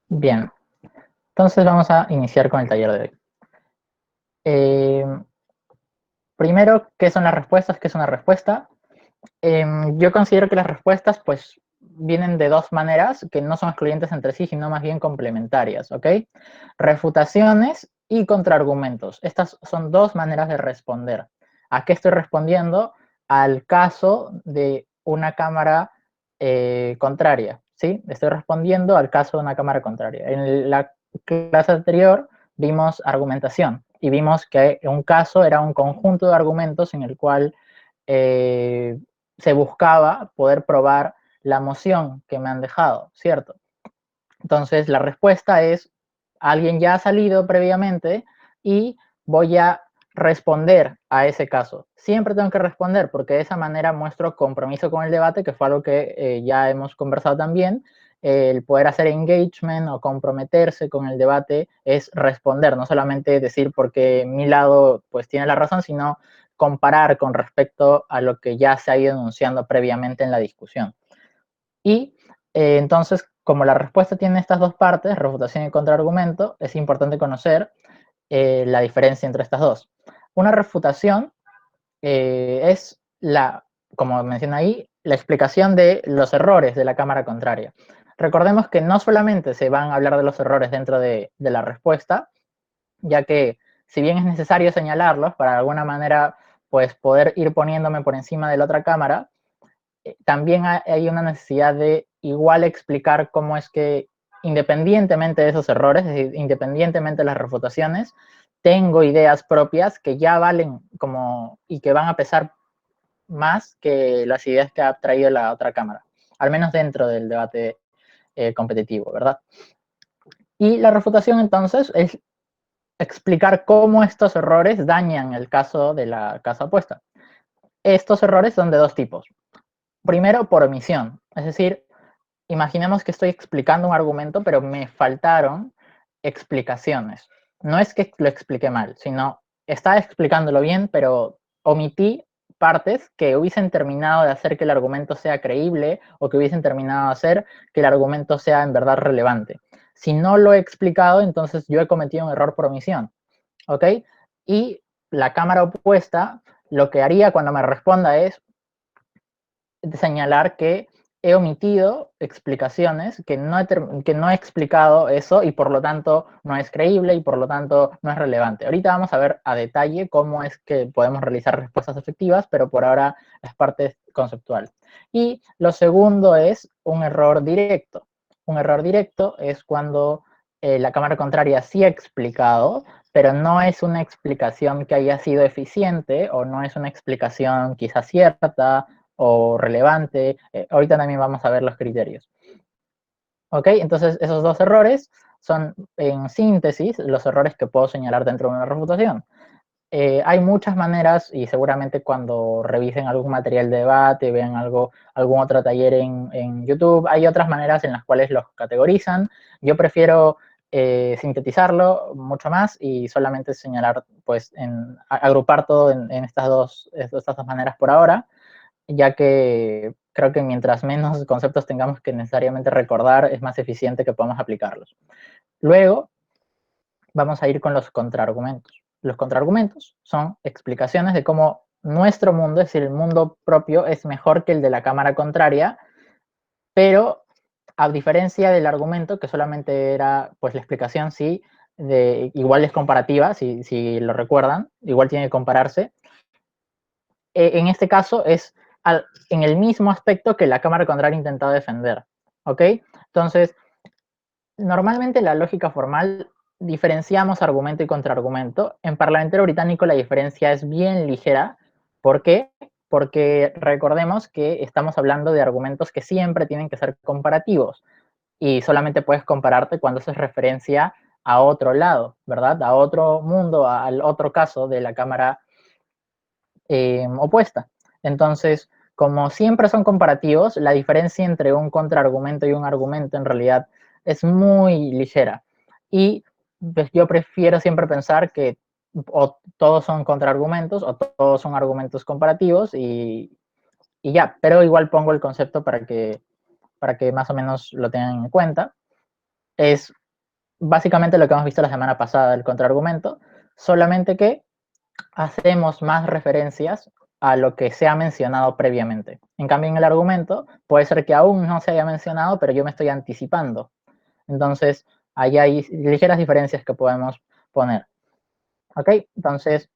Bien, entonces vamos a iniciar con el taller de hoy. Primero, ¿qué son las respuestas? ¿Qué es una respuesta? Yo considero que las respuestas pues vienen de dos maneras que no son excluyentes entre sí, sino más bien complementarias, ¿ok? Refutaciones y contraargumentos. Estas son dos maneras de responder. ¿A qué estoy respondiendo? Al caso de una cámara contraria, ¿sí? Estoy respondiendo al caso de una cámara contraria. En la clase anterior vimos argumentación y vimos que un caso era un conjunto de argumentos en el cual se buscaba poder probar la moción que me han dejado, ¿cierto? Entonces, la respuesta es, alguien ya ha salido previamente y voy a responder a ese caso. Siempre tengo que responder porque de esa manera muestro compromiso con el debate, que fue algo que ya hemos conversado también. El poder hacer engagement o comprometerse con el debate es responder, no solamente decir porque mi lado pues tiene la razón, sino comparar con respecto a lo que ya se ha ido enunciando previamente en la discusión. Y entonces, como la respuesta tiene estas dos partes, refutación y contraargumento, es importante conocer la diferencia entre estas dos. Una refutación es como menciona ahí, la explicación de los errores de la cámara contraria. Recordemos que no solamente se van a hablar de los errores dentro de la respuesta, ya que si bien es necesario señalarlos para de alguna manera pues poder ir poniéndome por encima de la otra cámara, también hay una necesidad de igual explicar cómo es que, independientemente de esos errores, es decir, independientemente de las refutaciones, tengo ideas propias que ya valen como y que van a pesar más que las ideas que ha traído la otra cámara, al menos dentro del debate competitivo, ¿verdad? Y la refutación entonces es explicar cómo estos errores dañan el caso de la casa opuesta. Estos errores son de dos tipos. Primero, por omisión, es decir, imaginemos que estoy explicando un argumento, pero me faltaron explicaciones. No es que lo expliqué mal, sino estaba explicándolo bien, pero omití partes que hubiesen terminado de hacer que el argumento sea creíble o que hubiesen terminado de hacer que el argumento sea en verdad relevante. Si no lo he explicado, entonces yo he cometido un error por omisión, ¿ok? Y la cámara opuesta lo que haría cuando me responda es señalar que he omitido explicaciones, que no he explicado eso y por lo tanto no es creíble y por lo tanto no es relevante. Ahorita vamos a ver a detalle cómo es que podemos realizar respuestas efectivas, pero por ahora es parte conceptual. Y lo segundo es un error directo. Un error directo es cuando la cámara contraria sí ha explicado, pero no es una explicación que haya sido eficiente o no es una explicación quizás cierta o relevante. Ahorita también vamos a ver los criterios. ¿Ok? Entonces, esos dos errores son, en síntesis, los errores que puedo señalar dentro de una refutación. Hay muchas maneras y seguramente cuando revisen algún material de debate, vean algún otro taller en YouTube, hay otras maneras en las cuales los categorizan. Yo prefiero sintetizarlo mucho más y solamente señalar, pues, agrupar todo en estas dos maneras por ahora, ya que creo que mientras menos conceptos tengamos que necesariamente recordar, es más eficiente que podamos aplicarlos. Luego, vamos a ir con los contraargumentos. Los contraargumentos son explicaciones de cómo nuestro mundo, es decir, el mundo propio, es mejor que el de la cámara contraria, pero a diferencia del argumento, que solamente era pues la explicación, sí, igual es comparativa, si lo recuerdan, igual tiene que compararse. En este caso es en el mismo aspecto que la cámara contraria ha intentado defender, ¿ok? Entonces, normalmente la lógica formal diferenciamos argumento y contraargumento. En parlamentario británico la diferencia es bien ligera. ¿Por qué? Porque recordemos que estamos hablando de argumentos que siempre tienen que ser comparativos y solamente puedes compararte cuando haces referencia a otro lado, ¿verdad? A otro mundo, al otro caso de la cámara opuesta. Entonces, como siempre son comparativos, la diferencia entre un contraargumento y un argumento en realidad es muy ligera. Y pues, yo prefiero siempre pensar que o todos son contraargumentos o todos son argumentos comparativos y y ya, pero igual pongo el concepto para que más o menos lo tengan en cuenta. Es básicamente lo que hemos visto la semana pasada del contraargumento, solamente que hacemos más referencias a lo que se ha mencionado previamente. En cambio, en el argumento puede ser que aún no se haya mencionado, pero yo me estoy anticipando. Entonces, ahí hay ligeras diferencias que podemos poner. ¿Ok? Entonces,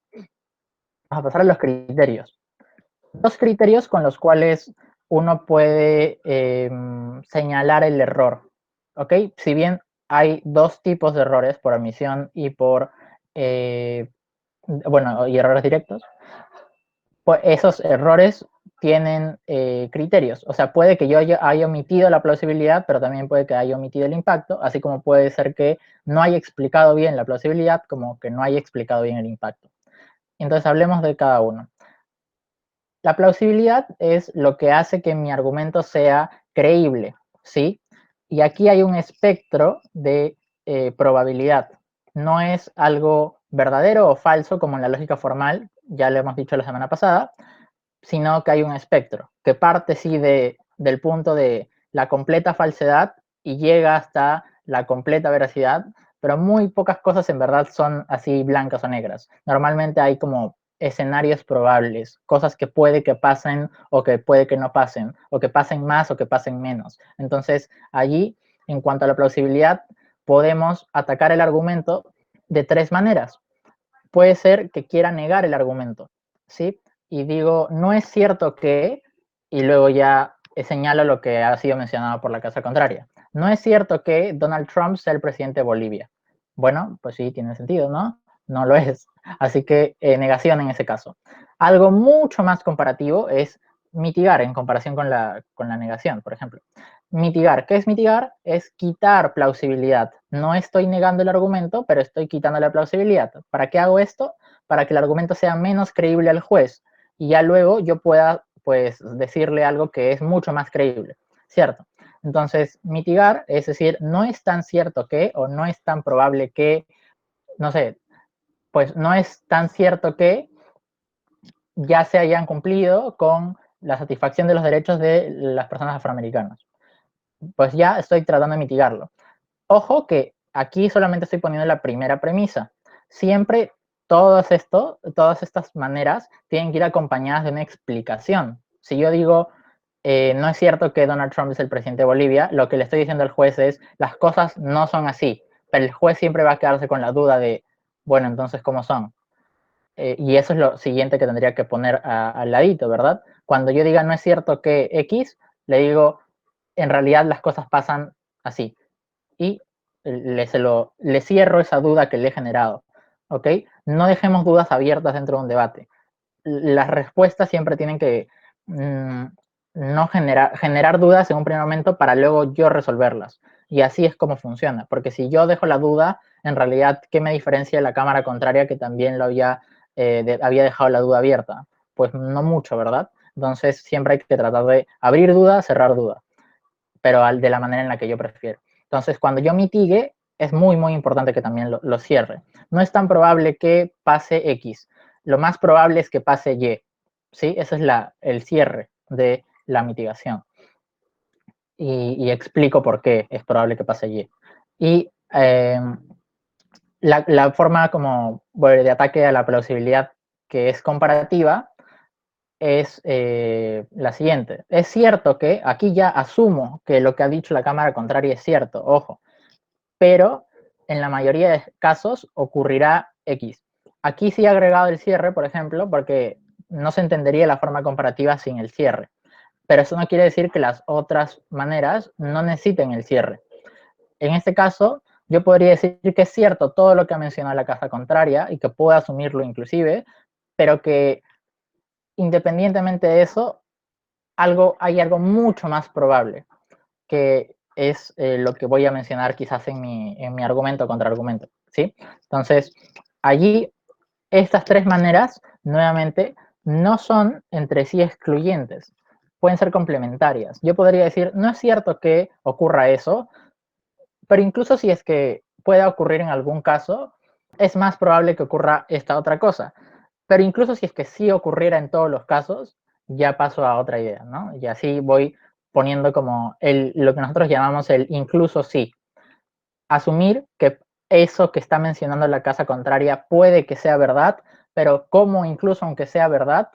vamos a pasar a los criterios. Dos criterios con los cuales uno puede señalar el error. ¿Ok? Si bien hay dos tipos de errores, por omisión y por, bueno, y errores directos, pues esos errores tienen criterios. O sea, puede que yo haya omitido la plausibilidad, pero también puede que haya omitido el impacto, así como puede ser que no haya explicado bien la plausibilidad, como que no haya explicado bien el impacto. Entonces, hablemos de cada uno. La plausibilidad es lo que hace que mi argumento sea creíble, ¿sí? Y aquí hay un espectro de probabilidad. No es algo verdadero o falso como en la lógica formal, ya lo hemos dicho la semana pasada, sino que hay un espectro que parte sí del punto de la completa falsedad y llega hasta la completa veracidad, pero muy pocas cosas en verdad son así blancas o negras. Normalmente hay como escenarios probables, cosas que puede que pasen o que puede que no pasen, o que pasen más o que pasen menos. Entonces, allí, en cuanto a la plausibilidad, podemos atacar el argumento de tres maneras. Puede ser que quiera negar el argumento, ¿sí? Y digo, no es cierto que, y luego ya señalo lo que ha sido mencionado por la casa contraria. No es cierto que Donald Trump sea el presidente de Bolivia. Bueno, pues sí, tiene sentido, ¿no? No lo es. Así que negación en ese caso. Algo mucho más comparativo es mitigar en comparación con la negación, por ejemplo. Mitigar, ¿qué es mitigar? Es quitar plausibilidad. No estoy negando el argumento, pero estoy quitando la plausibilidad. ¿Para qué hago esto? Para que el argumento sea menos creíble al juez y ya luego yo pueda, pues, decirle algo que es mucho más creíble, ¿cierto? Entonces, mitigar, es decir, no es tan cierto que, o no es tan probable que, no sé, pues no es tan cierto que ya se hayan cumplido con la satisfacción de los derechos de las personas afroamericanas. Pues ya estoy tratando de mitigarlo. Ojo que aquí solamente estoy poniendo la primera premisa. Siempre todas estas maneras tienen que ir acompañadas de una explicación. Si yo digo, no es cierto que Donald Trump es el presidente de Bolivia, lo que le estoy diciendo al juez es, las cosas no son así, pero el juez siempre va a quedarse con la duda de, bueno, entonces, ¿cómo son? Y eso es lo siguiente que tendría que poner al ladito, ¿verdad? Cuando yo diga, no es cierto que X, le digo, en realidad las cosas pasan así y le cierro esa duda que le he generado. ¿Ok? No dejemos dudas abiertas dentro de un debate. Las respuestas siempre tienen que no generar dudas en un primer momento para luego yo resolverlas. Y así es como funciona. Porque si yo dejo la duda, en realidad, ¿qué me diferencia de la cámara contraria que también lo había dejado la duda abierta? Pues no mucho, ¿verdad? Entonces siempre hay que tratar de abrir duda, cerrar duda, pero de la manera en la que yo prefiero. Entonces, cuando yo mitigue, es muy, muy importante que también lo cierre. No es tan probable que pase X. Lo más probable es que pase Y. ¿Sí? Ese es el cierre de la mitigación. Y explico por qué es probable que pase Y. Y la forma como de ataque a la plausibilidad que es comparativa es la siguiente. Es cierto que aquí ya asumo que lo que ha dicho la cámara contraria es cierto, ojo, pero en la mayoría de casos ocurrirá X. Aquí sí he agregado el cierre, por ejemplo, porque no se entendería la forma comparativa sin el cierre. Pero eso no quiere decir que las otras maneras no necesiten el cierre. En este caso, yo podría decir que es cierto todo lo que ha mencionado la casa contraria y que puedo asumirlo inclusive, pero que independientemente de eso, hay algo mucho más probable, que es lo que voy a mencionar quizás en mi argumento contra argumento, ¿sí? Entonces, allí estas tres maneras, nuevamente, no son entre sí excluyentes, pueden ser complementarias. Yo podría decir, no es cierto que ocurra eso, pero incluso si es que pueda ocurrir en algún caso, es más probable que ocurra esta otra cosa. Pero incluso si es que sí ocurriera en todos los casos, ya paso a otra idea, ¿no? Y así voy poniendo como lo que nosotros llamamos el incluso sí. Asumir que eso que está mencionando la casa contraria puede que sea verdad, pero como incluso aunque sea verdad,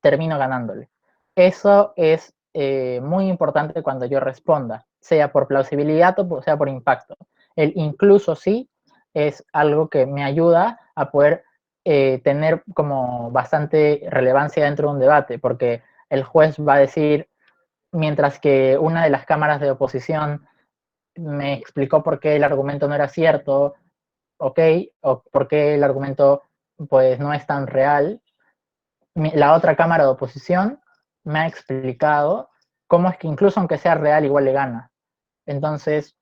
termino ganándole. Eso es muy importante cuando yo responda, sea por plausibilidad o sea por impacto. El incluso sí es algo que me ayuda a poder tener como bastante relevancia dentro de un debate, porque el juez va a decir, mientras que una de las cámaras de oposición me explicó por qué el argumento no era cierto, ok, o por qué el argumento pues no es tan real, la otra cámara de oposición me ha explicado cómo es que incluso aunque sea real igual le gana. Entonces,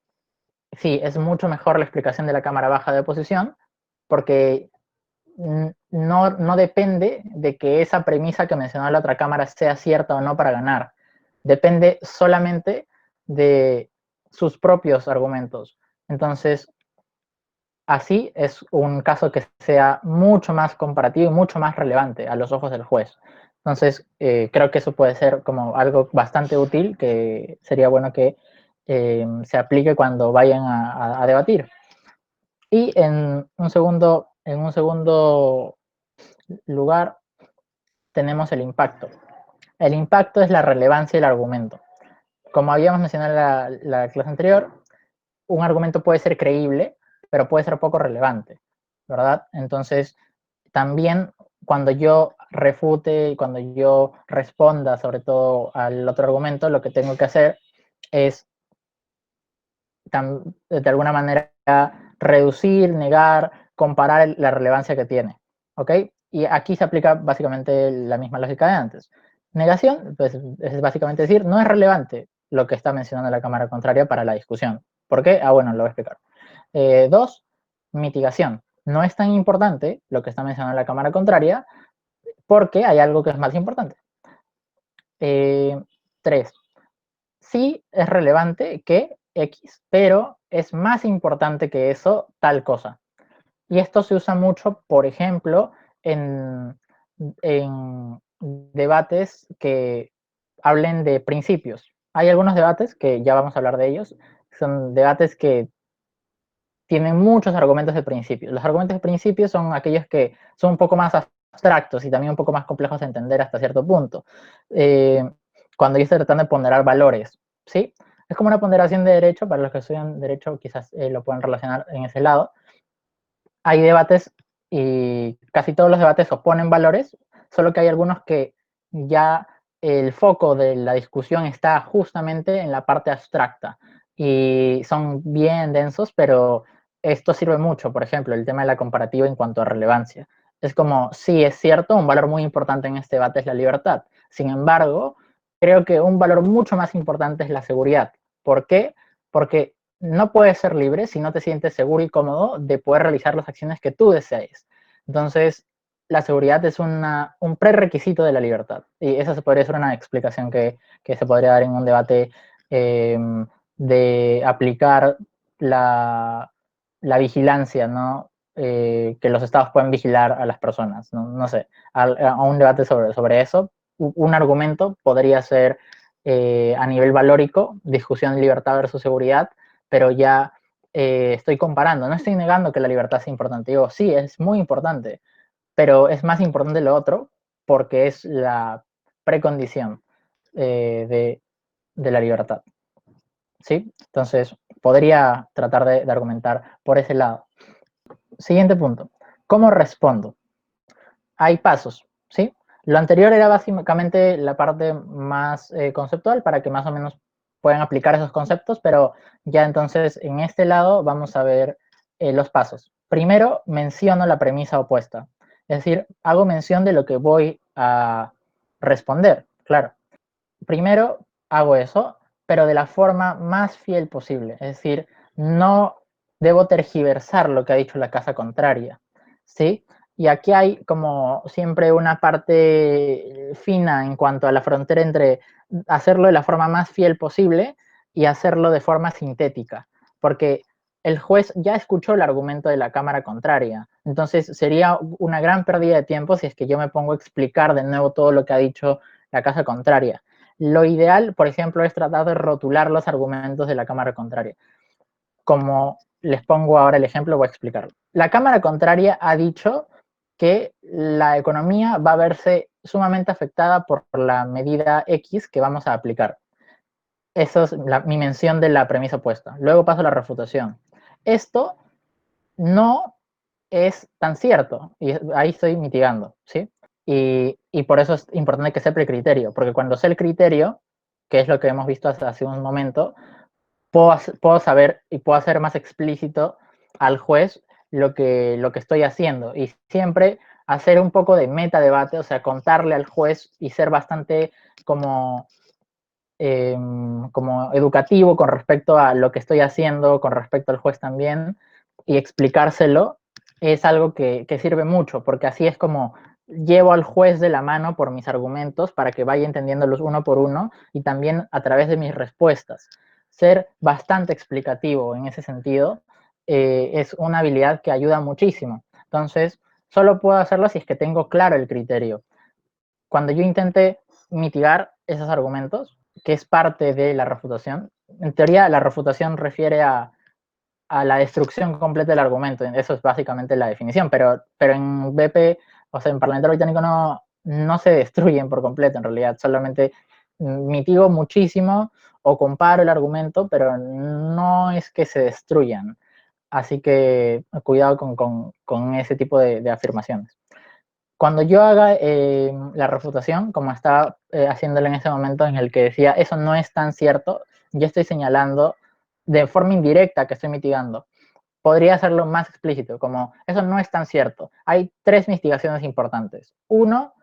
sí, es mucho mejor la explicación de la cámara baja de oposición porque no depende de que esa premisa que mencionó la otra cámara sea cierta o no para ganar. Depende solamente de sus propios argumentos. Entonces, así es un caso que sea mucho más comparativo y mucho más relevante a los ojos del juez. Entonces, creo que eso puede ser como algo bastante útil que sería bueno que se aplique cuando vayan a debatir. Y en un segundo lugar tenemos el impacto. El impacto es la relevancia del argumento. Como habíamos mencionado en la clase anterior, un argumento puede ser creíble, pero puede ser poco relevante, ¿verdad? Entonces, también cuando yo refute y cuando yo responda sobre todo al otro argumento, lo que tengo que hacer es de alguna manera reducir, negar, comparar la relevancia que tiene, ¿ok? Y aquí se aplica básicamente la misma lógica de antes. Negación, pues es básicamente decir, no es relevante lo que está mencionando la cámara contraria para la discusión. ¿Por qué? Ah, bueno, lo voy a explicar. Dos, mitigación. No es tan importante lo que está mencionando la cámara contraria porque hay algo que es más importante. Tres, sí es relevante que X, pero es más importante que eso tal cosa. Y esto se usa mucho, por ejemplo, en debates que hablen de principios. Hay algunos debates que ya vamos a hablar de ellos, son debates que tienen muchos argumentos de principio. Los argumentos de principio son aquellos que son un poco más abstractos y también un poco más complejos de entender hasta cierto punto. Cuando yo estoy tratando de ponderar valores, ¿sí? Es como una ponderación de derecho, para los que estudian derecho quizás lo pueden relacionar en ese lado. Hay debates y casi todos los debates oponen valores, solo que hay algunos que ya el foco de la discusión está justamente en la parte abstracta y son bien densos, pero esto sirve mucho, por ejemplo, el tema de la comparativa en cuanto a relevancia. Es como, sí, es cierto, un valor muy importante en este debate es la libertad. Sin embargo, creo que un valor mucho más importante es la seguridad. ¿Por qué? Porque no puedes ser libre si no te sientes seguro y cómodo de poder realizar las acciones que tú desees. Entonces, la seguridad es un prerequisito de la libertad. Y esa se podría ser una explicación que se podría dar en un debate de aplicar la vigilancia, ¿no? Que los estados pueden vigilar a las personas, no sé, a un debate sobre eso. Un argumento podría ser a nivel valórico, discusión de libertad versus seguridad, pero ya estoy comparando, no estoy negando que la libertad sea importante, digo, sí, es muy importante, pero es más importante lo otro porque es la precondición de la libertad, ¿sí? Entonces, podría tratar de argumentar por ese lado. Siguiente punto, ¿cómo respondo? Hay pasos, ¿sí? Lo anterior era básicamente la parte más conceptual para que más o menos puedan aplicar esos conceptos, pero ya entonces en este lado vamos a ver los pasos. Primero menciono la premisa opuesta, es decir, hago mención de lo que voy a responder, claro. Primero hago eso, pero de la forma más fiel posible, es decir, no debo tergiversar lo que ha dicho la casa contraria, ¿sí? Y aquí hay como siempre una parte fina en cuanto a la frontera entre hacerlo de la forma más fiel posible y hacerlo de forma sintética, porque el juez ya escuchó el argumento de la cámara contraria, entonces sería una gran pérdida de tiempo si es que yo me pongo a explicar de nuevo todo lo que ha dicho la casa contraria. Lo ideal, por ejemplo, es tratar de rotular los argumentos de la cámara contraria. Como les pongo ahora el ejemplo, voy a explicarlo. La cámara contraria ha dicho que la economía va a verse sumamente afectada por la medida X que vamos a aplicar. Eso es mi mención de la premisa opuesta. Luego paso a la refutación. Esto no es tan cierto, y ahí estoy mitigando, ¿sí? Y por eso es importante que sepa el criterio, porque cuando sé el criterio, que es lo que hemos visto hace un momento, puedo saber y puedo hacer más explícito al juez lo que estoy haciendo. Y siempre hacer un poco de metadebate, o sea, contarle al juez y ser bastante como como educativo con respecto a lo que estoy haciendo, con respecto al juez también, y explicárselo, es algo que sirve mucho, porque así es como llevo al juez de la mano por mis argumentos para que vaya entendiéndolos uno por uno y también a través de mis respuestas. Ser bastante explicativo en ese sentido es una habilidad que ayuda muchísimo. Entonces, solo puedo hacerlo si es que tengo claro el criterio. Cuando yo intenté mitigar esos argumentos, que es parte de la refutación, en teoría la refutación refiere a la destrucción completa del argumento, eso es básicamente la definición, pero en BP, o sea, en Parlamentario Británico no se destruyen por completo en realidad, solamente mitigo muchísimo o comparo el argumento, pero no es que se destruyan. Así que cuidado con ese tipo de afirmaciones. Cuando yo haga la refutación, como estaba haciéndolo en ese momento en el que decía, eso no es tan cierto, yo estoy señalando de forma indirecta que estoy mitigando. Podría hacerlo más explícito, como, eso no es tan cierto. Hay 3 mitigaciones importantes. 1,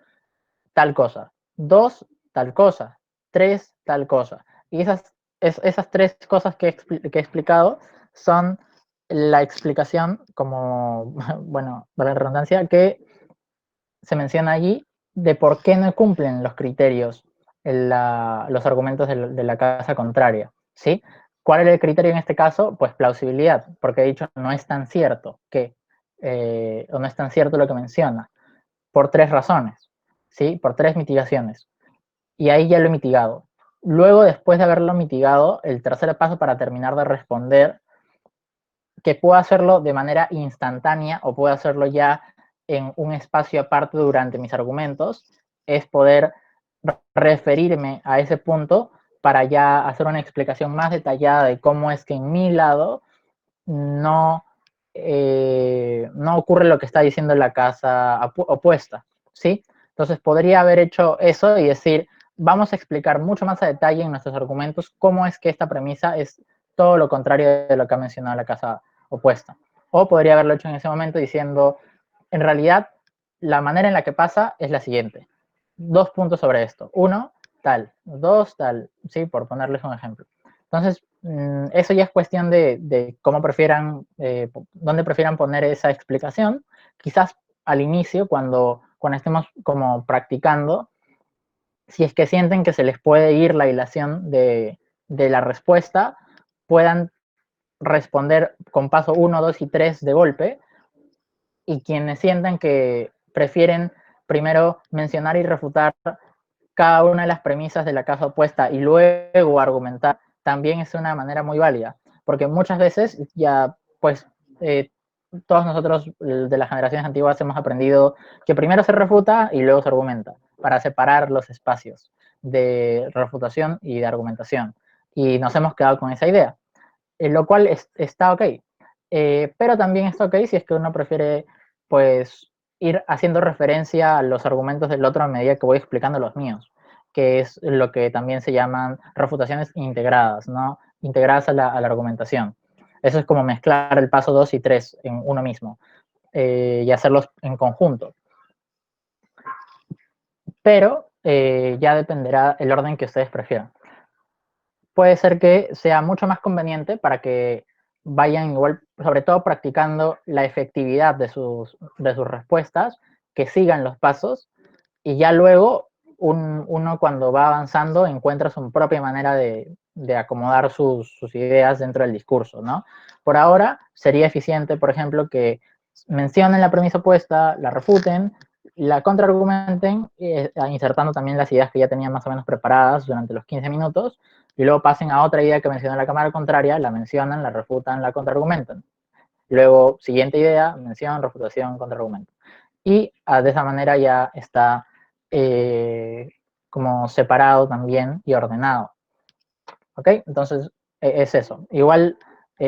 tal cosa. 2, tal cosa. 3, tal cosa. Y esas 3 cosas que he explicado son la explicación, como, bueno, para la redundancia, que se menciona allí de por qué no cumplen los criterios los argumentos de la casa contraria, ¿sí? ¿Cuál es el criterio en este caso? Pues plausibilidad, porque he dicho no es tan cierto que, o no es tan cierto lo que menciona, por 3 razones, ¿sí? Por 3 mitigaciones. Y ahí ya lo he mitigado. Luego, después de haberlo mitigado, el tercer paso para terminar de responder, que puedo hacerlo de manera instantánea o puedo hacerlo ya en un espacio aparte durante mis argumentos, es poder referirme a ese punto para ya hacer una explicación más detallada de cómo es que en mi lado no, no ocurre lo que está diciendo la casa opuesta, ¿sí? Entonces podría haber hecho eso y decir, vamos a explicar mucho más a detalle en nuestros argumentos cómo es que esta premisa es todo lo contrario de lo que ha mencionado la casa opuesta. O podría haberlo hecho en ese momento diciendo, en realidad, la manera en la que pasa es la siguiente. 2 puntos sobre esto. 1, tal. 2, tal. Sí, por ponerles un ejemplo. Entonces, eso ya es cuestión de cómo prefieran, dónde prefieran poner esa explicación. Quizás al inicio, cuando estemos como practicando, si es que sienten que se les puede ir la hilación de la respuesta, puedan responder con paso 1, 2 y 3 de golpe, y quienes sientan que prefieren primero mencionar y refutar cada una de las premisas de la casa opuesta y luego argumentar, también es una manera muy válida, porque muchas veces ya, pues, todos nosotros de las generaciones antiguas hemos aprendido que primero se refuta y luego se argumenta, para separar los espacios de refutación y de argumentación. Y nos hemos quedado con esa idea, lo cual está ok. Pero también está ok si es que uno prefiere, pues, ir haciendo referencia a los argumentos del otro a medida que voy explicando los míos, que es lo que también se llaman refutaciones integradas, ¿no? Integradas a la argumentación. Eso es como mezclar el paso 2 y 3 en uno mismo y hacerlos en conjunto. Pero ya dependerá el orden que ustedes prefieran. Puede ser que sea mucho más conveniente para que vayan igual, sobre todo practicando la efectividad de sus respuestas, que sigan los pasos y ya luego uno cuando va avanzando encuentra su propia manera de acomodar sus ideas dentro del discurso, ¿no? Por ahora sería eficiente, por ejemplo, que mencionen la premisa opuesta, la refuten la contraargumenten, insertando también las ideas que ya tenían más o menos preparadas durante los 15 minutos, y luego pasen a otra idea que mencionó la cámara contraria, la mencionan, la refutan, la contraargumentan. Luego, siguiente idea, mención, refutación, contraargumento. Y de esa manera ya está como separado también y ordenado. ¿Ok? Entonces, es eso. Igual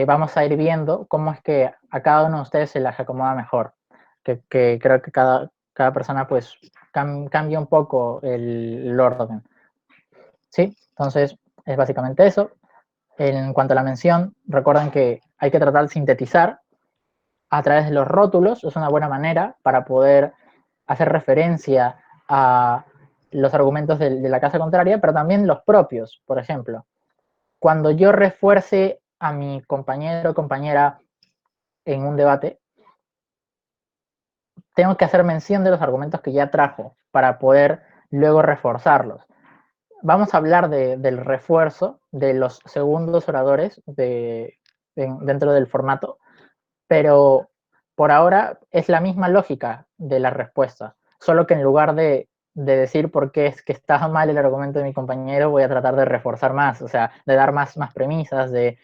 vamos a ir viendo cómo es que a cada uno de ustedes se las acomoda mejor. Que creo que cada persona pues cambia un poco el orden. ¿Sí? Entonces, es básicamente eso. En cuanto a la mención, recuerden que hay que tratar de sintetizar a través de los rótulos. Es una buena manera para poder hacer referencia a los argumentos de la casa contraria, pero también los propios. Por ejemplo, cuando yo refuerce a mi compañero o compañera en un debate, tengo que hacer mención de los argumentos que ya trajo para poder luego reforzarlos. Vamos a hablar del refuerzo de los segundos oradores dentro del formato, pero por ahora es la misma lógica de la respuesta, solo que en lugar de decir por qué es que está mal el argumento de mi compañero, voy a tratar de reforzar más, o sea, de dar más premisas, de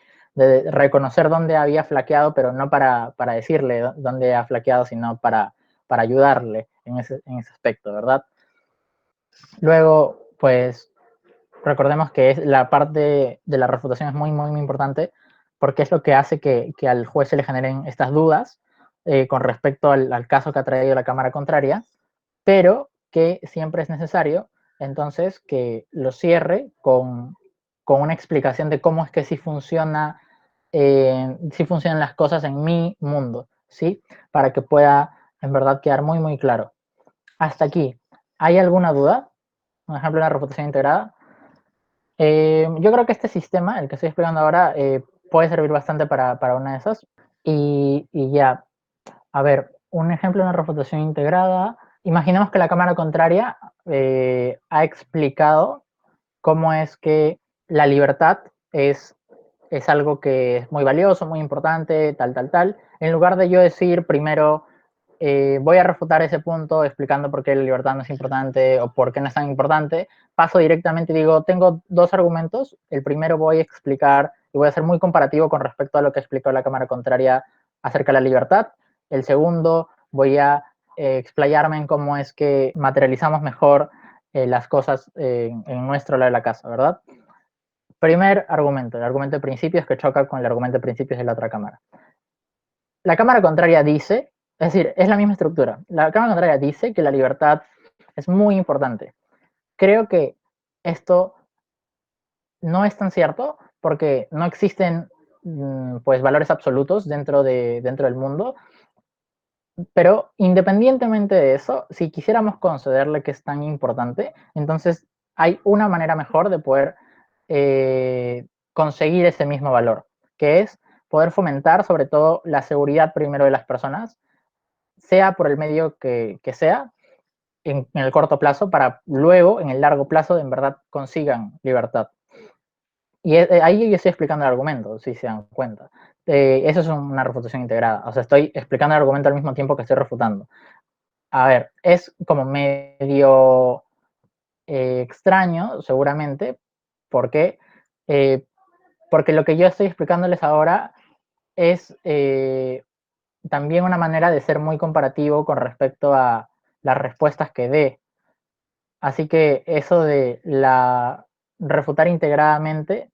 reconocer dónde había flaqueado, pero no para decirle dónde ha flaqueado, sino para ayudarle en ese aspecto, ¿verdad? Luego, pues, recordemos que la parte de la refutación es muy, muy, muy importante porque es lo que hace que al juez se le generen estas dudas con respecto al caso que ha traído la cámara contraria, pero que siempre es necesario entonces que lo cierre con una explicación de cómo es que sí funcionan las cosas en mi mundo, ¿sí? Para que pueda en verdad quedar muy, muy claro. Hasta aquí, ¿hay alguna duda? Un ejemplo de una refutación integrada. Yo creo que este sistema, el que estoy explicando ahora, puede servir bastante para una de esas. Y ya, a ver, un ejemplo de una refutación integrada. Imaginemos que la cámara contraria ha explicado cómo es que la libertad es algo que es muy valioso, muy importante, tal, tal, tal. En lugar de yo decir primero, voy a refutar ese punto explicando por qué la libertad no es importante o por qué no es tan importante, paso directamente y digo, tengo dos argumentos. El primero voy a explicar y voy a ser muy comparativo con respecto a lo que explicó la cámara contraria acerca de la libertad. El segundo, voy a explayarme en cómo es que materializamos mejor las cosas en nuestro lado de la casa, ¿verdad? Primer argumento, el argumento de principios que choca con el argumento de principios de la otra cámara. La cámara contraria dice, es decir, es la misma estructura. La cámara contraria dice que la libertad es muy importante. Creo que esto no es tan cierto porque no existen pues valores absolutos dentro del mundo, pero independientemente de eso, si quisiéramos concederle que es tan importante, entonces hay una manera mejor de poder conseguir ese mismo valor, que es poder fomentar sobre todo la seguridad primero de las personas, sea por el medio que sea, en el corto plazo, para luego, en el largo plazo, en verdad consigan libertad. Y ahí yo estoy explicando el argumento, si se dan cuenta. Eso es una refutación integrada. O sea, estoy explicando el argumento al mismo tiempo que estoy refutando. A ver, es como medio extraño, seguramente, porque, porque lo que yo estoy explicándoles ahora es también una manera de ser muy comparativo con respecto a las respuestas que dé. Así que eso de refutar integradamente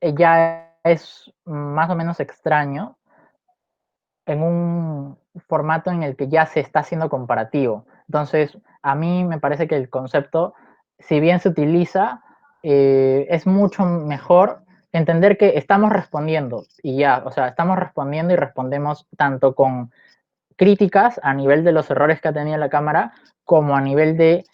ya es más o menos extraño en un formato en el que ya se está haciendo comparativo. Entonces, a mí me parece que el concepto, si bien se utiliza, es mucho mejor entender que estamos respondiendo y ya, o sea, estamos respondiendo y respondemos tanto con críticas a nivel de los errores que ha tenido la cámara, como a nivel de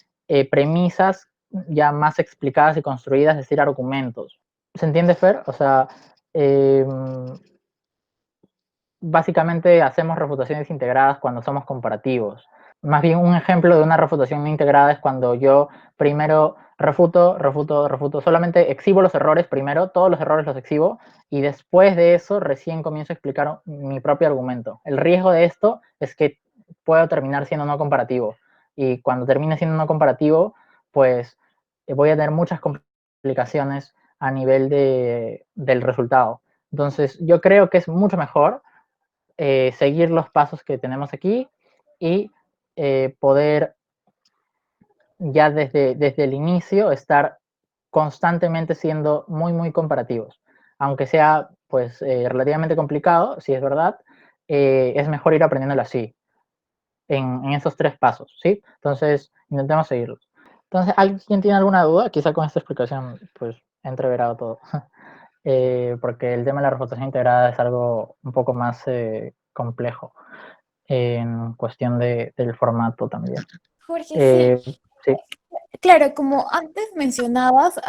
premisas ya más explicadas y construidas, es decir, argumentos. ¿Se entiende, Fer? O sea, eh, básicamente hacemos refutaciones integradas cuando somos comparativos. Más bien un ejemplo de una refutación no integrada es cuando yo primero refuto, solamente exhibo los errores primero, todos los errores los exhibo y después de eso recién comienzo a explicar mi propio argumento. El riesgo de esto es que puedo terminar siendo no comparativo. Y cuando termine siendo no comparativo, pues voy a tener muchas complicaciones a nivel del resultado. Entonces, yo creo que es mucho mejor seguir los pasos que tenemos aquí y poder ya desde el inicio estar constantemente siendo muy, muy comparativos. Aunque sea pues relativamente complicado, si es verdad, es mejor ir aprendiéndolo así, en esos 3 pasos, ¿sí? Entonces, intentemos seguirlos. Entonces, ¿alguien tiene alguna duda? Quizá con esta explicación, pues, he entreverado todo. Porque el tema de la refutación integrada es algo un poco más complejo en cuestión del formato también. Jorge, sí. Eh, sí. Claro, como antes mencionabas,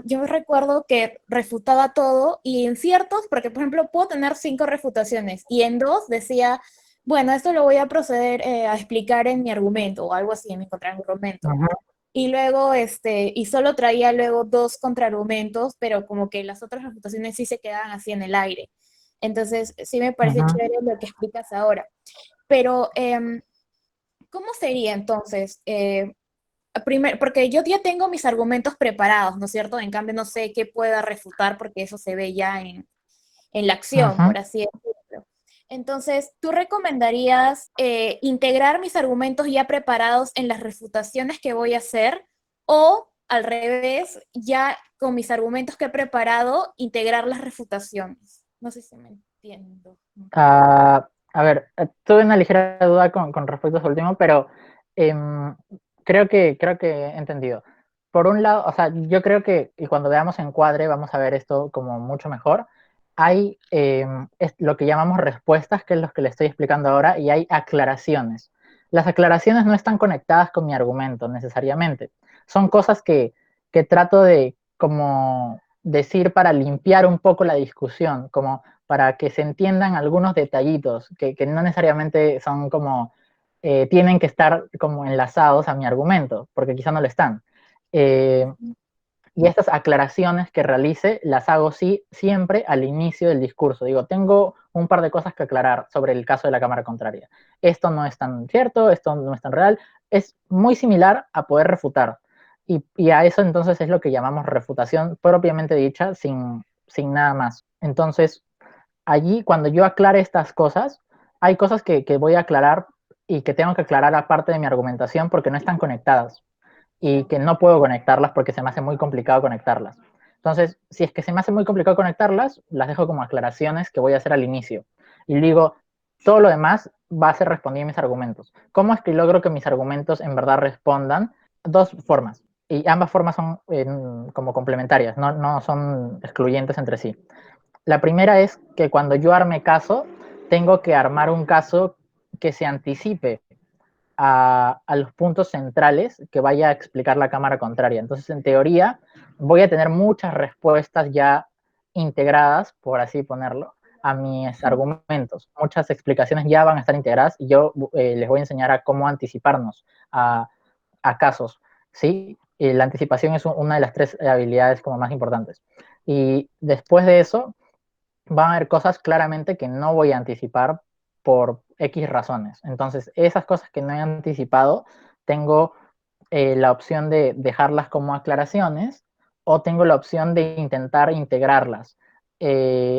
yo me recuerdo que refutaba todo y en ciertos, porque por ejemplo puedo tener 5 refutaciones y en 2 decía, bueno, esto lo voy a proceder a explicar en mi argumento o algo así, en mi contraargumento. Ujú, Y luego, y solo traía luego 2 contraargumentos, pero como que las otras refutaciones sí se quedaban así en el aire. Entonces, sí me parece ujú. chévere lo que explicas ahora. Pero, ¿cómo sería entonces? Porque yo ya tengo mis argumentos preparados, ¿no es cierto? En cambio, no sé qué pueda refutar porque eso se ve ya en la acción, Ujú. por así decirlo. Entonces, ¿tú recomendarías integrar mis argumentos ya preparados en las refutaciones que voy a hacer o al revés, ya con mis argumentos que he preparado, integrar las refutaciones? No sé si me entiendo. A ver, tuve una ligera duda con respecto a su último, pero em, creo que he entendido. Por un lado, o sea, yo creo que y cuando veamos encuadre vamos a ver esto como mucho mejor. Hay lo que llamamos respuestas, que es lo que le estoy explicando ahora, y hay aclaraciones. Las aclaraciones no están conectadas con mi argumento necesariamente. Son cosas que trato de como decir para limpiar un poco la discusión, como para que se entiendan algunos detallitos que no necesariamente son como, tienen que estar como enlazados a mi argumento, porque quizá no lo están. Eh, y estas aclaraciones que realice las hago sí, siempre al inicio del discurso. Digo, tengo un par de cosas que aclarar sobre el caso de la cámara contraria. Esto no es tan cierto, esto no es tan real. Es muy similar a poder refutar. Y a eso entonces es lo que llamamos refutación propiamente dicha, sin nada más. Entonces, allí cuando yo aclare estas cosas, hay cosas que voy a aclarar y que tengo que aclarar aparte de mi argumentación porque no están conectadas y que no puedo conectarlas porque se me hace muy complicado conectarlas. Entonces, si es que se me hace muy complicado conectarlas, las dejo como aclaraciones que voy a hacer al inicio. Y digo, todo lo demás va a ser responder mis argumentos. ¿Cómo es que logro que mis argumentos en verdad respondan? 2 formas. Y ambas formas son como complementarias, no son excluyentes entre sí. La primera es que cuando yo arme caso, tengo que armar un caso que se anticipe a los puntos centrales que vaya a explicar la cámara contraria. Entonces, en teoría, voy a tener muchas respuestas ya integradas, por así ponerlo, a mis argumentos. Muchas explicaciones ya van a estar integradas y yo les voy a enseñar a cómo anticiparnos a casos, ¿sí? Y la anticipación es una de las 3 habilidades como más importantes. Y después de eso, van a haber cosas claramente que no voy a anticipar por X razones. Entonces, esas cosas que no he anticipado, tengo la opción de dejarlas como aclaraciones o tengo la opción de intentar integrarlas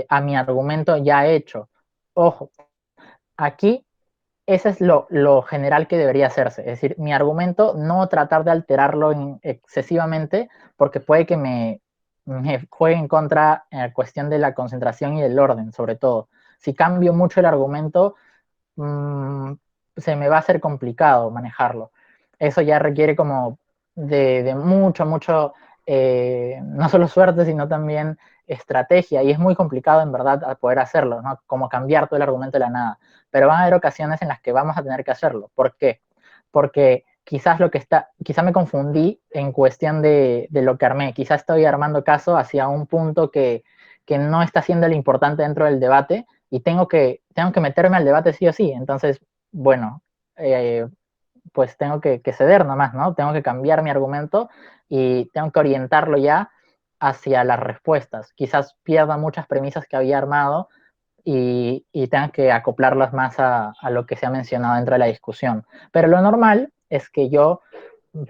a mi argumento ya hecho. Ojo, aquí ese es lo general que debería hacerse. Es decir, mi argumento no tratar de alterarlo excesivamente porque puede que me juegue en contra en la cuestión de la concentración y del orden, sobre todo. Si cambio mucho el argumento, mmm, se me va a hacer complicado manejarlo. Eso ya requiere como de mucho, no solo suerte, sino también estrategia, y es muy complicado en verdad poder hacerlo, ¿no? Como cambiar todo el argumento de la nada. Pero van a haber ocasiones en las que vamos a tener que hacerlo. ¿Por qué? Porque quizás me confundí en cuestión de lo que armé. Quizás estoy armando caso hacia un punto que no está siendo el importante dentro del debate y tengo que meterme al debate sí o sí. Entonces, bueno, pues tengo que ceder nomás, ¿no? Tengo que cambiar mi argumento y tengo que orientarlo ya hacia las respuestas. Quizás pierda muchas premisas que había armado y tenga que acoplarlas más a lo que se ha mencionado dentro de la discusión. Pero lo normal es que yo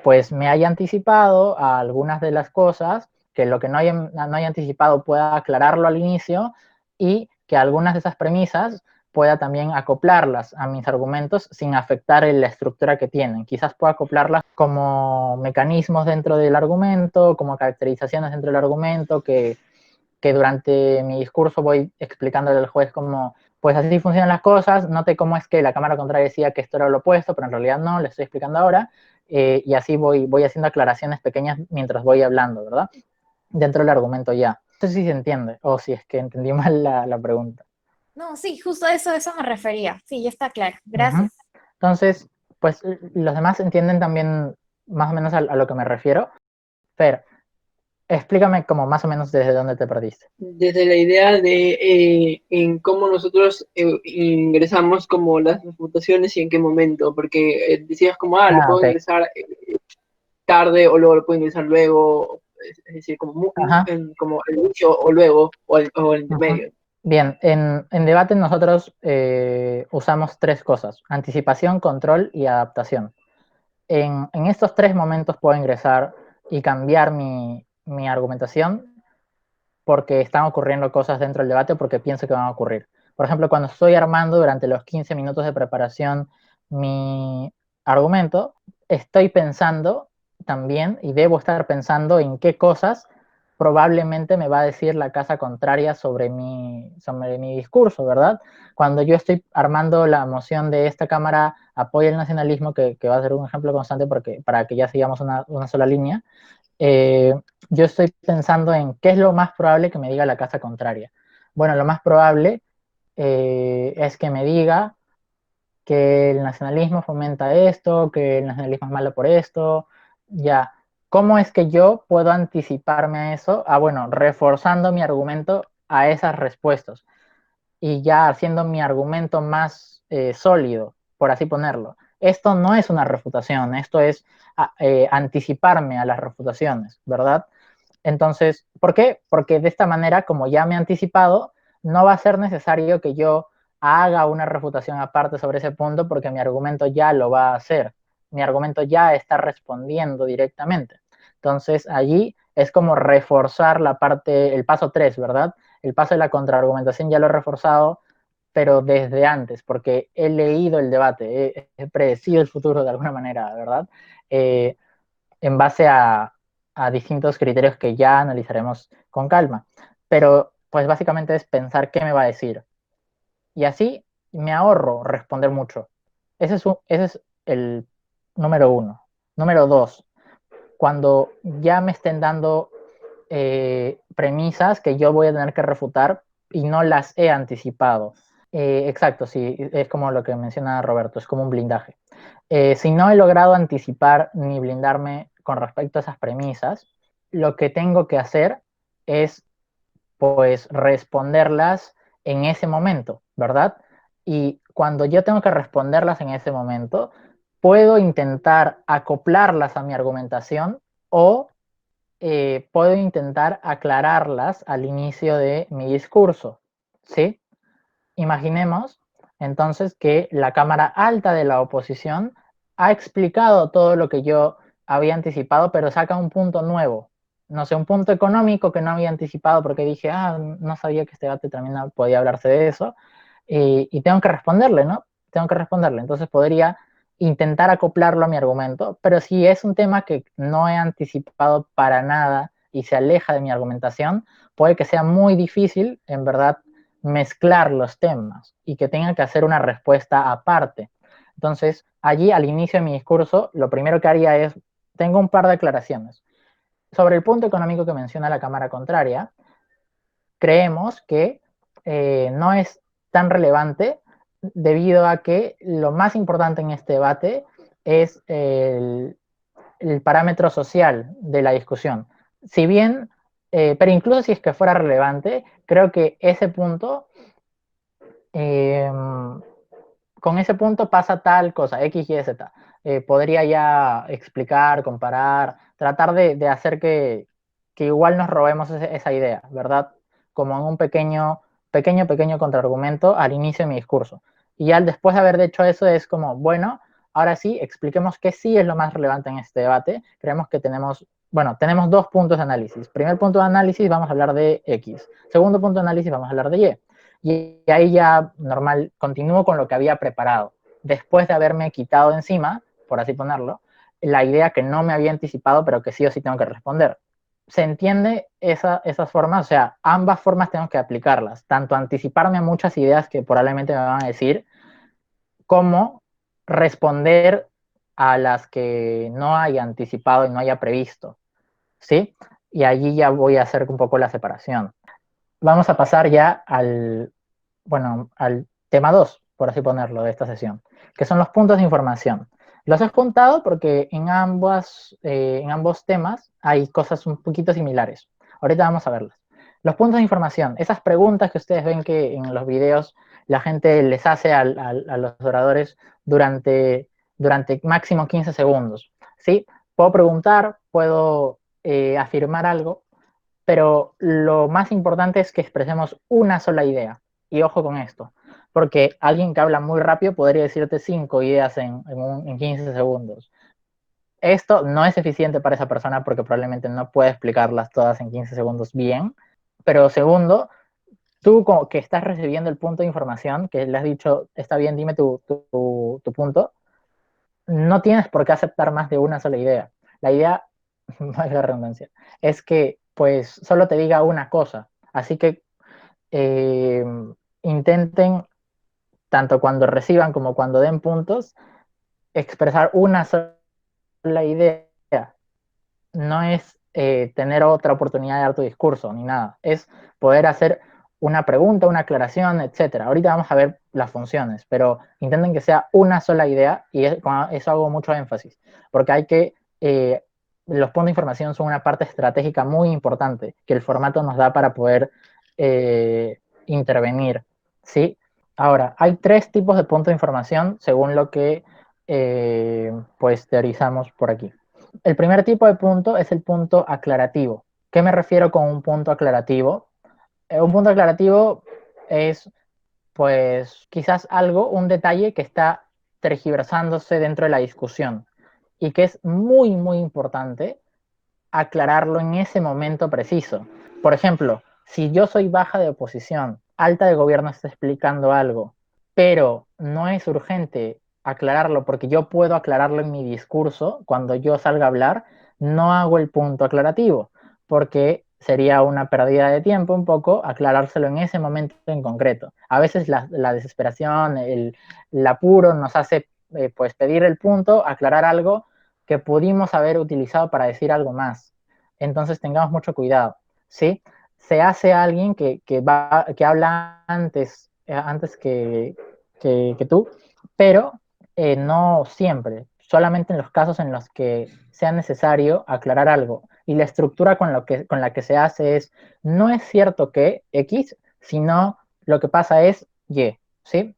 pues me haya anticipado a algunas de las cosas, que lo que no haya anticipado pueda aclararlo al inicio y que algunas de esas premisas pueda también acoplarlas a mis argumentos sin afectar la estructura que tienen. Quizás pueda acoplarlas como mecanismos dentro del argumento, como caracterizaciones dentro del argumento, que durante mi discurso voy explicándole al juez cómo, pues así funcionan las cosas, note cómo es que la cámara contraria decía que esto era lo opuesto, pero en realidad no, le estoy explicando ahora, y así voy haciendo aclaraciones pequeñas mientras voy hablando, ¿verdad? Dentro del argumento ya. No sé si se entiende, o si es que entendí mal la pregunta. No, sí, justo eso me refería. Sí, ya está claro. Uh -huh. Gracias. Entonces, pues los demás entienden también más o menos a lo que me refiero. Fer, explícame como más o menos desde dónde te perdiste. Desde la idea de en cómo nosotros ingresamos como las refutaciones y en qué momento, porque decías como, lo Ah, puedo ok. ingresar tarde o luego lo puedo ingresar luego, es decir, como, Ajá. como al inicio o luego o el Uh -huh. intermedio. Bien, en debate nosotros usamos tres cosas: anticipación, control y adaptación. En estos tres momentos puedo ingresar y cambiar mi argumentación porque están ocurriendo cosas dentro del debate o porque pienso que van a ocurrir. Por ejemplo, cuando estoy armando durante los 15 minutos de preparación mi argumento, estoy pensando también y debo estar pensando en qué cosas probablemente me va a decir la casa contraria sobre mi discurso, ¿verdad? Cuando yo estoy armando la moción de esta Cámara apoya el nacionalismo, que va a ser un ejemplo constante porque, para que ya sigamos una sola línea, eh, yo estoy pensando en qué es lo más probable que me diga la casa contraria. Bueno, lo más probable es que me diga que el nacionalismo fomenta esto, que el nacionalismo es malo por esto, ya. ¿Cómo es que yo puedo anticiparme a eso? Ah, bueno, reforzando mi argumento a esas respuestas y ya haciendo mi argumento más sólido, por así ponerlo. Esto no es una refutación, esto es anticiparme a las refutaciones, ¿verdad? Entonces, ¿por qué? Porque de esta manera, como ya me he anticipado, no va a ser necesario que yo haga una refutación aparte sobre ese punto porque mi argumento ya lo va a hacer. Mi argumento ya está respondiendo directamente. Entonces, allí es como reforzar la parte, el paso 3, ¿verdad? El paso de la contraargumentación ya lo he reforzado, pero desde antes, porque he leído el debate, he predecido el futuro de alguna manera, ¿verdad? En base a distintos criterios que ya analizaremos con calma. Pero pues básicamente es pensar qué me va a decir. Y así me ahorro responder mucho. Ese es el número uno. Número dos, cuando ya me estén dando premisas que yo voy a tener que refutar y no las he anticipado. Exacto, sí, es como lo que menciona Roberto, es como un blindaje. Si no he logrado anticipar ni blindarme con respecto a esas premisas, lo que tengo que hacer es pues responderlas en ese momento, ¿verdad? Y cuando yo tengo que responderlas en ese momento, puedo intentar acoplarlas a mi argumentación o puedo intentar aclararlas al inicio de mi discurso, ¿sí? Imaginemos entonces que la Cámara Alta de la oposición ha explicado todo lo que yo había anticipado, pero saca un punto nuevo. No sé, un punto económico que no había anticipado porque dije, no sabía que este debate también podía hablarse de eso. Y tengo que responderle, ¿no? Tengo que responderle. Entonces podría intentar acoplarlo a mi argumento, pero si es un tema que no he anticipado para nada y se aleja de mi argumentación, puede que sea muy difícil, en verdad, mezclar los temas y que tenga que hacer una respuesta aparte. Entonces, allí al inicio de mi discurso, lo primero que haría es, tengo un par de aclaraciones. Sobre el punto económico que menciona la Cámara Contraria, creemos que no es tan relevante debido a que lo más importante en este debate es el parámetro social de la discusión. Si bien, pero incluso si es que fuera relevante, creo que ese punto eh, con ese punto pasa tal cosa, X, Y, Z. Podría ya explicar, comparar, tratar de hacer que igual nos robemos esa idea, ¿verdad? Como en un pequeño pequeño contraargumento al inicio de mi discurso. Y ya después de haber hecho eso es como, bueno, ahora sí, expliquemos qué sí es lo más relevante en este debate. Creemos que tenemos, bueno, tenemos dos puntos de análisis. Primer punto de análisis, vamos a hablar de X. Segundo punto de análisis, vamos a hablar de Y. Y ahí ya normal, continúo con lo que había preparado. Después de haberme quitado de encima, por así ponerlo, la idea que no me había anticipado, pero que sí o sí tengo que responder. ¿Se entiende esas formas? O sea, ambas formas tengo que aplicarlas. Tanto anticiparme a muchas ideas que probablemente me van a decir, como responder a las que no haya anticipado y no haya previsto. ¿Sí? Y allí ya voy a hacer un poco la separación. Vamos a pasar ya al tema 2, por así ponerlo, de esta sesión, que son los puntos de información. Los he juntado porque en ambos temas hay cosas un poquito similares. Ahorita vamos a verlas. Los puntos de información, esas preguntas que ustedes ven que en los videos la gente les hace a los oradores durante máximo 15 segundos. ¿Sí? Puedo preguntar, puedo afirmar algo, pero lo más importante es que expresemos una sola idea. Y ojo con esto, porque alguien que habla muy rápido podría decirte 5 ideas en 15 segundos. Esto no es eficiente para esa persona porque probablemente no puede explicarlas todas en 15 segundos bien. Pero segundo, tú como que estás recibiendo el punto de información, que le has dicho, está bien, dime tu punto, no tienes por qué aceptar más de una sola idea. La idea, no es la redundancia, es que pues solo te diga una cosa. Así que eh, intenten, tanto cuando reciban como cuando den puntos, expresar una sola idea. No es tener otra oportunidad de dar tu discurso ni nada. Es poder hacer una pregunta, una aclaración, etcétera. Ahorita vamos a ver las funciones, pero intenten que sea una sola idea y con eso hago mucho énfasis, porque hay que los puntos de información son una parte estratégica muy importante que el formato nos da para poder intervenir, ¿sí? Ahora, hay 3 tipos de puntos de información según lo que pues teorizamos por aquí. El primer tipo de punto es el punto aclarativo. ¿Qué me refiero con un punto aclarativo? Un punto aclarativo es, pues, quizás un detalle que está tergiversándose dentro de la discusión y que es muy importante aclararlo en ese momento preciso. Por ejemplo, si yo soy baja de oposición, alta de gobierno está explicando algo, pero no es urgente aclararlo porque yo puedo aclararlo en mi discurso cuando yo salga a hablar, no hago el punto aclarativo porque sería una pérdida de tiempo un poco aclarárselo en ese momento en concreto. A veces la desesperación, el apuro nos hace pues pedir el punto, aclarar algo que pudimos haber utilizado para decir algo más. Entonces tengamos mucho cuidado, ¿sí? Se hace alguien que habla antes que tú, pero no siempre, solamente en los casos en los que sea necesario aclarar algo. Y la estructura con la que se hace es, no es cierto que X, sino lo que pasa es Y, ¿sí?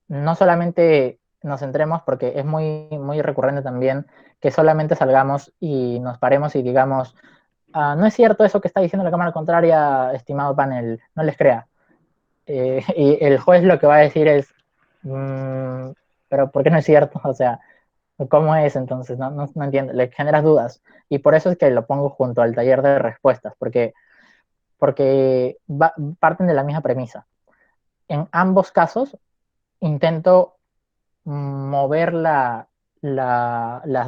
No solamente nos centremos, porque es muy recurrente también que solamente salgamos y nos paremos y digamos, no es cierto eso que está diciendo la cámara contraria, estimado panel, no les crea. Y el juez lo que va a decir es, pero ¿por qué no es cierto? O sea, ¿cómo es entonces? No entiendo, le generas dudas. Y por eso es que lo pongo junto al taller de respuestas, porque parten de la misma premisa. En ambos casos intento mover las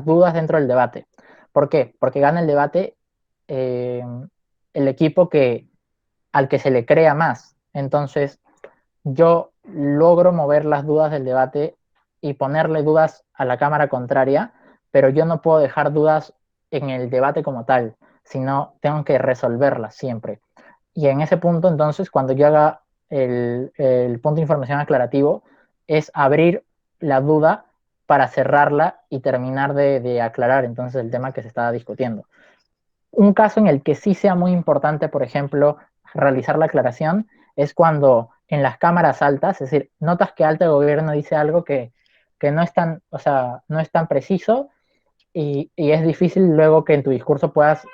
dudas dentro del debate. ¿Por qué? Porque gana el debate el equipo al que se le crea más. Entonces, yo logro mover las dudas del debate y ponerle dudas a la cámara contraria, pero yo no puedo dejar dudas en el debate como tal, sino tengo que resolverlas siempre. Y en ese punto, entonces, cuando yo haga el punto de información aclarativo, es abrir la duda para cerrarla y terminar de aclarar entonces el tema que se estaba discutiendo. Un caso en el que sí sea muy importante, por ejemplo, realizar la aclaración, es cuando en las cámaras altas, es decir, notas que alto gobierno dice algo que no es tan, o sea, no es tan preciso y es difícil luego que en tu discurso puedas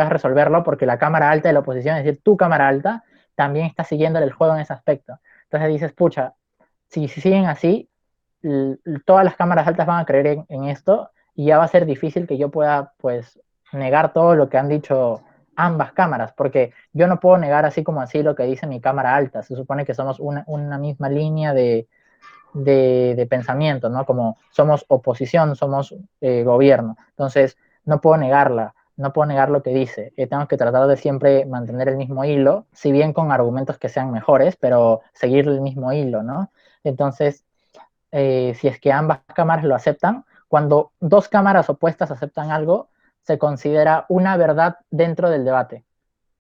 resolverlo porque la cámara alta de la oposición, es decir, tu cámara alta, también está siguiéndole el juego en ese aspecto. Entonces dices, pucha, si siguen así, todas las cámaras altas van a creer en esto y ya va a ser difícil que yo pueda, pues, negar todo lo que han dicho ambas cámaras, porque yo no puedo negar así como así lo que dice mi cámara alta. Se supone que somos una misma línea de pensamiento, ¿no? Como somos oposición, somos gobierno. Entonces, no puedo negarla, no puedo negar lo que dice. Tengo que tratar de siempre mantener el mismo hilo, si bien con argumentos que sean mejores, pero seguir el mismo hilo, ¿no? Entonces, si es que ambas cámaras lo aceptan, cuando dos cámaras opuestas aceptan algo, se considera una verdad dentro del debate.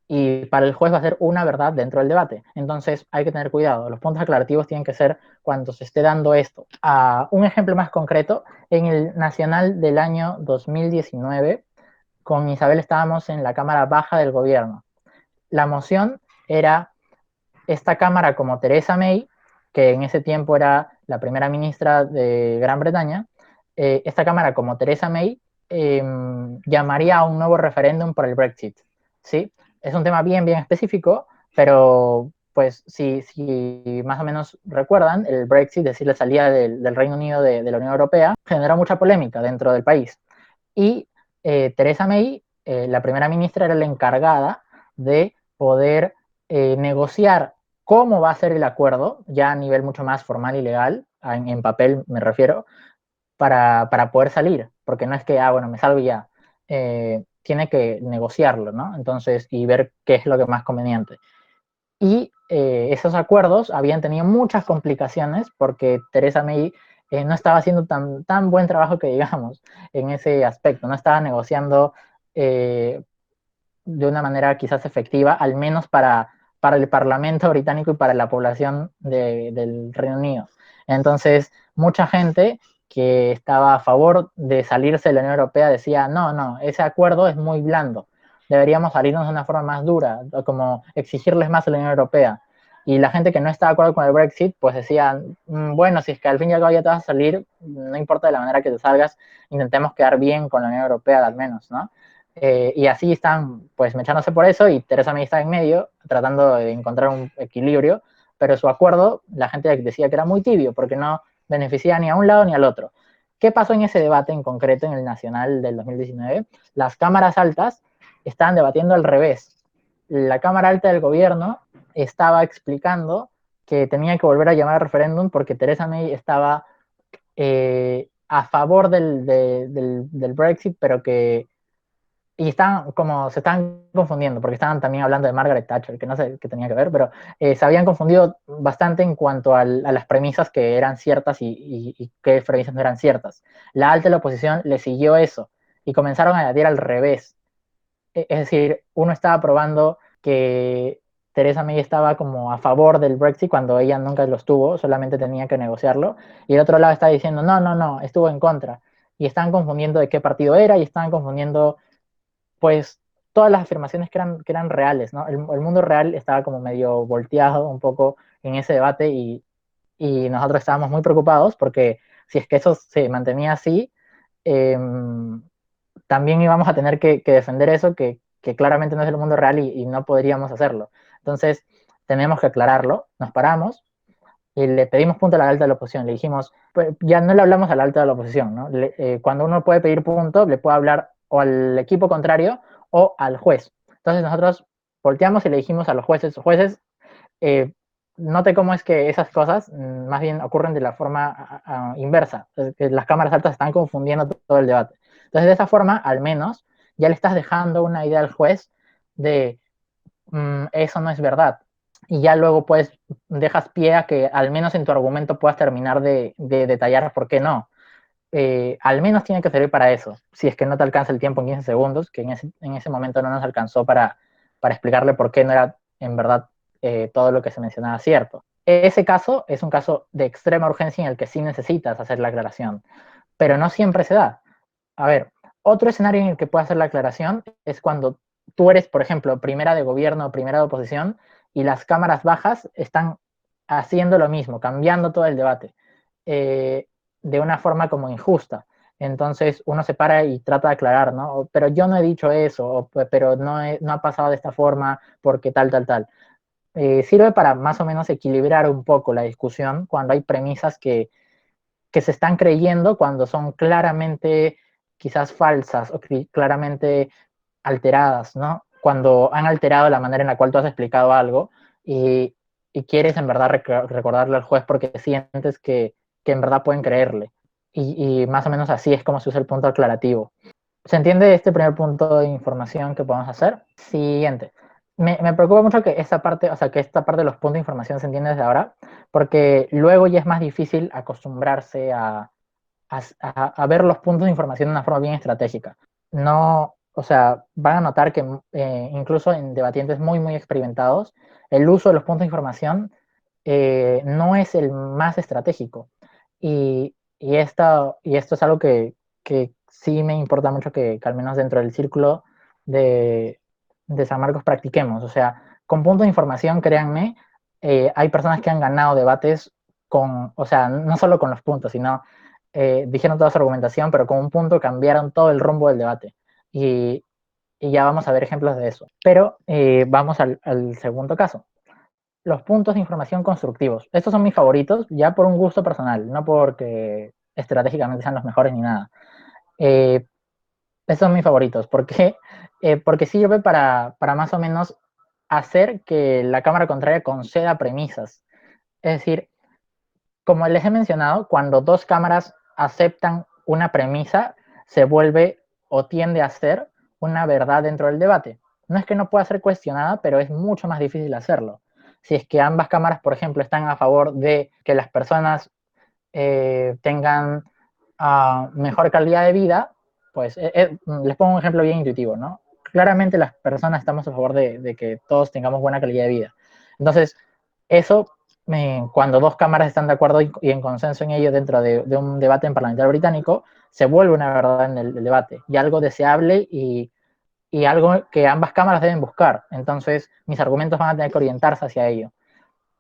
Y para el juez va a ser una verdad dentro del debate. Entonces hay que tener cuidado. Los puntos aclarativos tienen que ser cuando se esté dando esto. Un ejemplo más concreto, en el Nacional del año 2019, con Isabel estábamos en la Cámara Baja del Gobierno. La moción era esta Cámara como Theresa May, que en ese tiempo era la primera ministra de Gran Bretaña, esta Cámara como Theresa May llamaría a un nuevo referéndum por el Brexit, ¿sí? Es un tema bien específico, pero pues si más o menos recuerdan, el Brexit, es decir, la salida del Reino Unido de la Unión Europea, generó mucha polémica dentro del país. Y Theresa May, la primera ministra, era la encargada de poder negociar cómo va a ser el acuerdo, ya a nivel mucho más formal y legal, en papel me refiero, para poder salir, porque no es que, bueno, me salgo ya, tiene que negociarlo, ¿no? Entonces, y ver qué es lo que es más conveniente. Y esos acuerdos habían tenido muchas complicaciones porque Theresa May no estaba haciendo tan buen trabajo que digamos en ese aspecto, no estaba negociando de una manera quizás efectiva, al menos para el Parlamento británico y para la población del Reino Unido. Entonces, mucha gente que estaba a favor de salirse de la Unión Europea decía, no, ese acuerdo es muy blando, deberíamos salirnos de una forma más dura, como exigirles más a la Unión Europea. Y la gente que no está de acuerdo con el Brexit, pues decía, bueno, si es que al fin y al cabo ya te vas a salir, no importa de la manera que te salgas, intentemos quedar bien con la Unión Europea al menos, ¿no? Y así están, pues, mechándose por eso, y Theresa May está en medio, tratando de encontrar un equilibrio, pero su acuerdo, la gente decía que era muy tibio, porque no beneficia ni a un lado ni al otro. ¿Qué pasó en ese debate en concreto en el Nacional del 2019? Las cámaras altas estaban debatiendo al revés. La Cámara Alta del Gobierno estaba explicando que tenía que volver a llamar al referéndum porque Theresa May estaba a favor del Brexit, pero que y están como se están confundiendo, porque estaban también hablando de Margaret Thatcher, que no sé qué tenía que ver, pero se habían confundido bastante en cuanto a las premisas que eran ciertas y qué premisas no eran ciertas. La alta de la oposición le siguió eso y comenzaron a debatir al revés. Es decir, uno estaba probando que Theresa May estaba como a favor del Brexit cuando ella nunca lo estuvo, solamente tenía que negociarlo, y el otro lado está diciendo, no, estuvo en contra. Y estaban confundiendo de qué partido era y estaban confundiendo pues todas las afirmaciones que eran reales, ¿no? El mundo real estaba como medio volteado un poco en ese debate y nosotros estábamos muy preocupados porque si es que eso se mantenía así, eh, también íbamos a tener que defender eso que claramente no es el mundo real y no podríamos hacerlo. Entonces, tenemos que aclararlo, nos paramos y le pedimos punto a la alta de la oposición. Le dijimos, pues, ya no le hablamos a la alta de la oposición, ¿no? Cuando uno puede pedir punto, le puede hablar o al equipo contrario o al juez. Entonces nosotros volteamos y le dijimos a los jueces, note cómo es que esas cosas más bien ocurren de la forma inversa, es que las cámaras altas están confundiendo todo el debate. Entonces de esa forma, al menos, ya le estás dejando una idea al juez de eso no es verdad. Y ya luego pues dejas pie a que al menos en tu argumento puedas terminar de detallar por qué no. Al menos tiene que servir para eso. Si es que no te alcanza el tiempo en 15 segundos, que en ese momento no nos alcanzó para explicarle por qué no era en verdad todo lo que se mencionaba cierto. Ese caso es un caso de extrema urgencia en el que sí necesitas hacer la aclaración, pero no siempre se da. A ver, otro escenario en el que puedo hacer la aclaración es cuando tú eres, por ejemplo, primera de gobierno o primera de oposición y las cámaras bajas están haciendo lo mismo, cambiando todo el debate de una forma como injusta. Entonces uno se para y trata de aclarar, ¿no? Pero yo no he dicho eso, pero no ha pasado de esta forma porque tal. sirve para más o menos equilibrar un poco la discusión cuando hay premisas que se están creyendo cuando son claramente quizás falsas o claramente alteradas, ¿no? Cuando han alterado la manera en la cual tú has explicado algo y, y quieres en verdad recordarle al juez porque sientes que en verdad pueden creerle. Y más o menos así es como se usa el punto aclarativo. ¿Se entiende este primer punto de información que podemos hacer? Siguiente. Me preocupa mucho que esta parte, o sea, que esta parte de los puntos de información se entiende desde ahora, porque luego ya es más difícil acostumbrarse a ver los puntos de información de una forma bien estratégica. No, o sea, van a notar que incluso en debatientes muy experimentados, el uso de los puntos de información no es el más estratégico. Y esto es algo que sí me importa mucho que al menos dentro del círculo de, de San Marcos practiquemos. O sea, con puntos de información, créanme, hay personas que han ganado debates con, o sea, no solo con los puntos, sino dijeron toda su argumentación, pero con un punto cambiaron todo el rumbo del debate. Y, y ya vamos a ver ejemplos de eso. Pero vamos al segundo caso. Los puntos de información constructivos. Estos son mis favoritos, ya por un gusto personal, no porque estratégicamente sean los mejores ni nada. Estos son mis favoritos. ¿Por qué? Porque sirve para más o menos hacer que la cámara contraria conceda premisas. Es decir, como les he mencionado, cuando dos cámaras aceptan una premisa, se vuelve o tiende a ser una verdad dentro del debate. No es que no pueda ser cuestionada, pero es mucho más difícil hacerlo. Si es que ambas cámaras, por ejemplo, están a favor de que las personas tengan mejor calidad de vida, pues les pongo un ejemplo bien intuitivo, ¿no? Claramente las personas estamos a favor de que todos tengamos buena calidad de vida. Entonces, eso, cuando dos cámaras están de acuerdo y en consenso en ello dentro de un debate en parlamentario británico, se vuelve una verdad en el debate y algo deseable y algo que ambas cámaras deben buscar. Entonces, mis argumentos van a tener que orientarse hacia ello.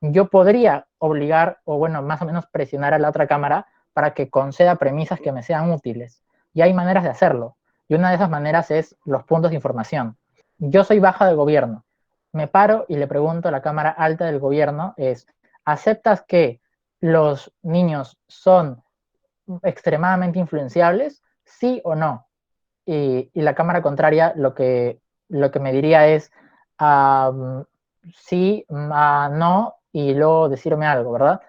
Yo podría obligar, o bueno, más o menos presionar a la otra cámara para que conceda premisas que me sean útiles. Y hay maneras de hacerlo. Y una de esas maneras es los puntos de información. Yo soy baja del gobierno. Me paro y le pregunto a la cámara alta del gobierno es, ¿aceptas que los niños son extremadamente influenciables? ¿Sí o no? Y la cámara contraria lo que me diría es sí, no, y luego decirme algo, ¿verdad?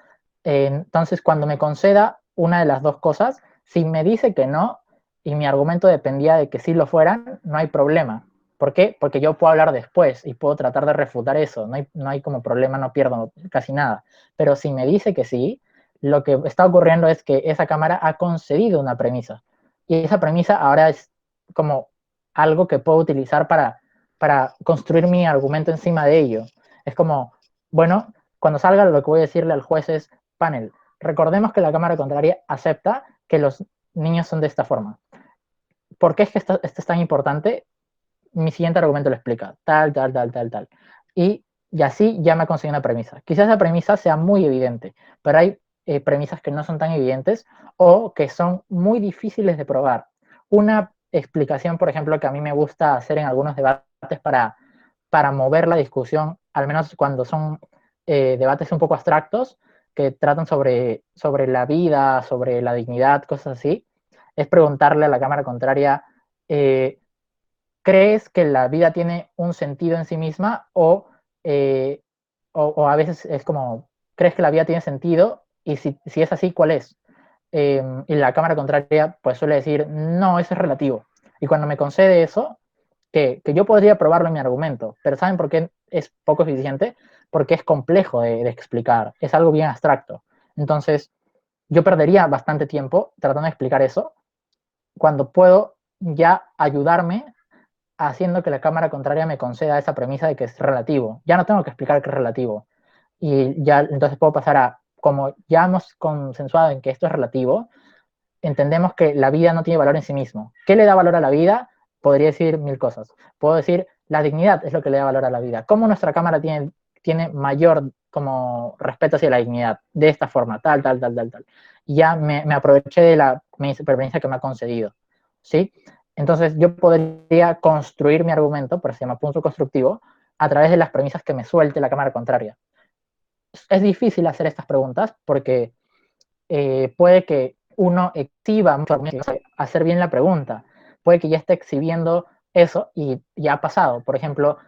Entonces, cuando me conceda una de las dos cosas, si me dice que no y mi argumento dependía de que sí lo fueran, no hay problema. ¿Por qué? Porque yo puedo hablar después y puedo tratar de refutar eso. No hay como problema, no pierdo casi nada. Pero si me dice que sí, lo que está ocurriendo es que esa cámara ha concedido una premisa. Y esa premisa ahora es como algo que puedo utilizar para construir mi argumento encima de ello. Es como, bueno, cuando salga lo que voy a decirle al juez es, panel, recordemos que la cámara contraria acepta que los niños son de esta forma. ¿Por qué es que esto es tan importante? Mi siguiente argumento lo explica, tal. Y así ya me conseguí una premisa. Quizás la premisa sea muy evidente, pero hay premisas que no son tan evidentes o que son muy difíciles de probar. Una explicación, por ejemplo, que a mí me gusta hacer en algunos debates para mover la discusión, al menos cuando son debates un poco abstractos, que tratan sobre la vida, sobre la dignidad, cosas así, es preguntarle a la cámara contraria, ¿crees que la vida tiene un sentido en sí misma o a veces es como, ¿crees que la vida tiene sentido? Y si es así, ¿cuál es? Y la cámara contraria pues suele decir, no, eso es relativo. Y cuando me concede eso, que yo podría probarlo en mi argumento, pero ¿saben por qué es poco eficiente? Porque es complejo de explicar, es algo bien abstracto. Entonces, yo perdería bastante tiempo tratando de explicar eso cuando puedo ya ayudarme haciendo que la cámara contraria me conceda esa premisa de que es relativo. Ya no tengo que explicar que es relativo. Y ya entonces puedo pasar a, como ya hemos consensuado en que esto es relativo, entendemos que la vida no tiene valor en sí mismo. ¿Qué le da valor a la vida? Podría decir mil cosas. Puedo decir, la dignidad es lo que le da valor a la vida. ¿Cómo nuestra cámara tiene mayor como respeto hacia la dignidad? De esta forma, tal. Y ya me aproveché de la permanencia que me ha concedido. ¿Sí? Entonces yo podría construir mi argumento, por eso se llama punto constructivo, a través de las premisas que me suelte la cámara contraria. Es difícil hacer estas preguntas porque puede que uno exhiba mucho hacer bien la pregunta, puede que ya esté exhibiendo eso y ya ha pasado. Por ejemplo,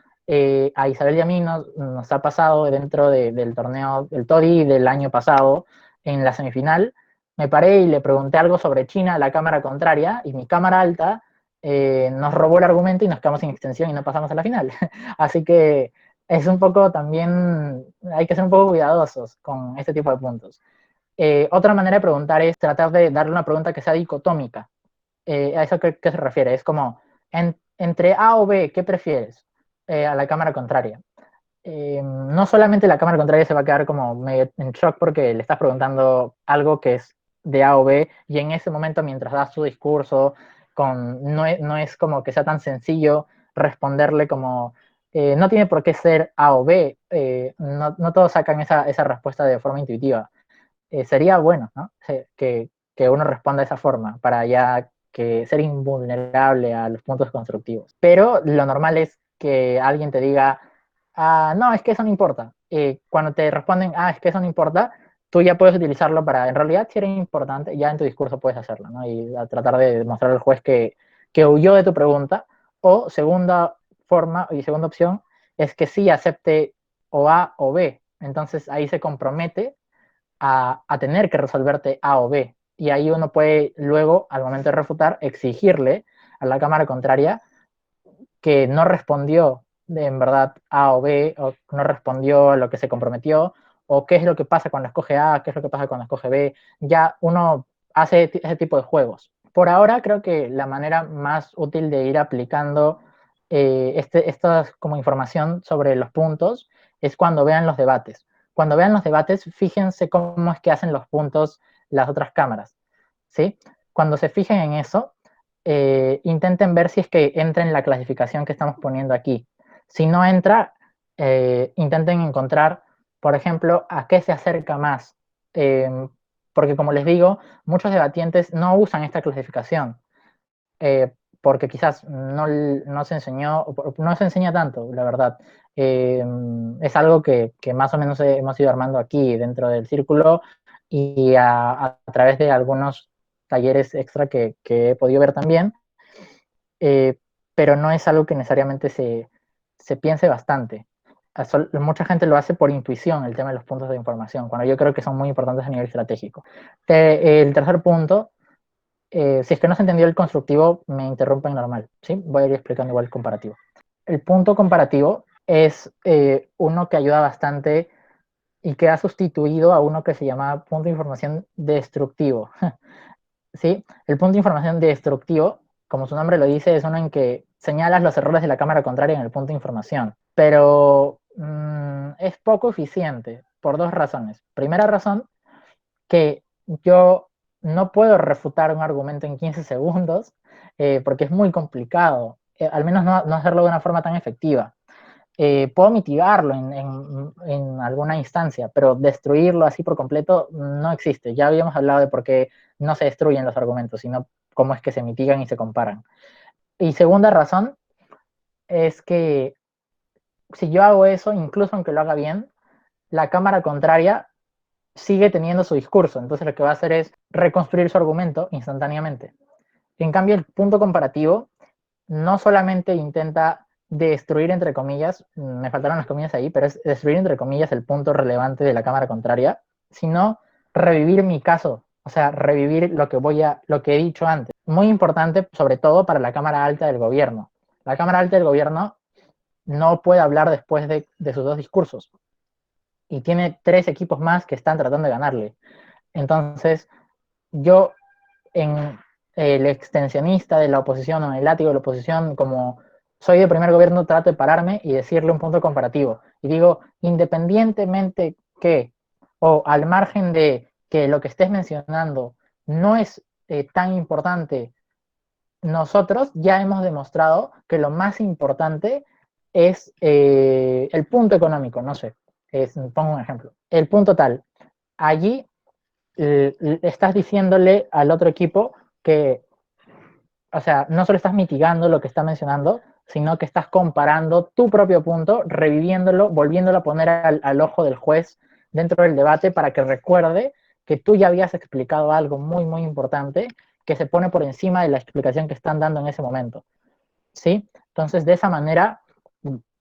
a Isabel y a mí nos ha pasado dentro del torneo del TODI del año pasado, en la semifinal, me paré y le pregunté algo sobre China a la cámara contraria y mi cámara alta nos robó el argumento y nos quedamos sin extensión y no pasamos a la final. Así que es un poco también, hay que ser un poco cuidadosos con este tipo de puntos. Otra manera de preguntar es tratar de darle una pregunta que sea dicotómica. ¿A eso qué se refiere? Es como, entre A o B, ¿qué prefieres? A la cámara contraria. No solamente la cámara contraria se va a quedar como medio en shock porque le estás preguntando algo que es de A o B y en ese momento mientras das su discurso no es como que sea tan sencillo responderle como no tiene por qué ser A o B, no todos sacan esa respuesta de forma intuitiva. Sería bueno, ¿no? Que uno responda de esa forma para ya que ser invulnerable a los puntos constructivos. Pero lo normal es que alguien te diga, no, es que eso no importa. Cuando te responden, es que eso no importa, tú ya puedes utilizarlo para, en realidad, si era importante, ya en tu discurso puedes hacerlo, ¿no? Y a tratar de demostrar al juez que huyó de tu pregunta. O segunda forma y segunda opción es que sí acepte o A o B. Entonces ahí se compromete a tener que resolverte A o B. Y ahí uno puede luego, al momento de refutar, exigirle a la cámara contraria que no respondió en verdad A o B, o no respondió a lo que se comprometió, o qué es lo que pasa cuando escoge A, qué es lo que pasa cuando escoge B. Ya uno hace ese tipo de juegos. Por ahora creo que la manera más útil de ir aplicando esta como información sobre los puntos es cuando vean los debates. Cuando vean los debates, fíjense cómo es que hacen los puntos las otras cámaras, ¿sí? Cuando se fijen en eso, intenten ver si es que entra en la clasificación que estamos poniendo aquí. Si no entra, intenten encontrar, por ejemplo, a qué se acerca más. Porque como les digo, muchos debatientes no usan esta clasificación. Porque quizás no se enseñó, no se enseña tanto, la verdad. Es algo que más o menos hemos ido armando aquí dentro del círculo y a través de algunos talleres extra que he podido ver también, pero no es algo que necesariamente se piense bastante. Mucha gente lo hace por intuición, el tema de los puntos de información, cuando yo creo que son muy importantes a nivel estratégico. El tercer punto, si es que no se entendió el constructivo, me interrumpen normal, ¿sí? Voy a ir explicando igual el comparativo. El punto comparativo es uno que ayuda bastante y que ha sustituido a uno que se llama punto de información destructivo. ¿Sí? El punto de información destructivo, como su nombre lo dice, es uno en que señalas los errores de la cámara contraria en el punto de información, pero es poco eficiente por dos razones. Primera razón, que yo no puedo refutar un argumento en 15 segundos porque es muy complicado, al menos no hacerlo de una forma tan efectiva. Puedo mitigarlo en alguna instancia, pero destruirlo así por completo no existe. Ya habíamos hablado de por qué no se destruyen los argumentos, sino cómo es que se mitigan y se comparan. Y segunda razón es que si yo hago eso, incluso aunque lo haga bien, la cámara contraria sigue teniendo su discurso. Entonces lo que va a hacer es reconstruir su argumento instantáneamente. En cambio, el punto comparativo no solamente intenta destruir, entre comillas, me faltaron las comillas ahí, pero es destruir, entre comillas, el punto relevante de la cámara contraria, sino revivir mi caso, o sea, revivir lo que he dicho antes. Muy importante, sobre todo para la cámara alta del gobierno. La cámara alta del gobierno no puede hablar después de sus dos discursos y tiene 3 equipos más que están tratando de ganarle. Entonces, yo en el extensionista de la oposición o en el látigo de la oposición, como soy de primer gobierno, trato de pararme y decirle un punto comparativo. Y digo, independientemente que, o al margen de que lo que estés mencionando no es tan importante, nosotros ya hemos demostrado que lo más importante es el punto económico, no sé, pongo un ejemplo. El punto tal, allí estás diciéndole al otro equipo que, o sea, no solo estás mitigando lo que está mencionando, sino que estás comparando tu propio punto, reviviéndolo, volviéndolo a poner al ojo del juez dentro del debate para que recuerde que tú ya habías explicado algo muy, muy importante que se pone por encima de la explicación que están dando en ese momento, ¿sí? Entonces, de esa manera,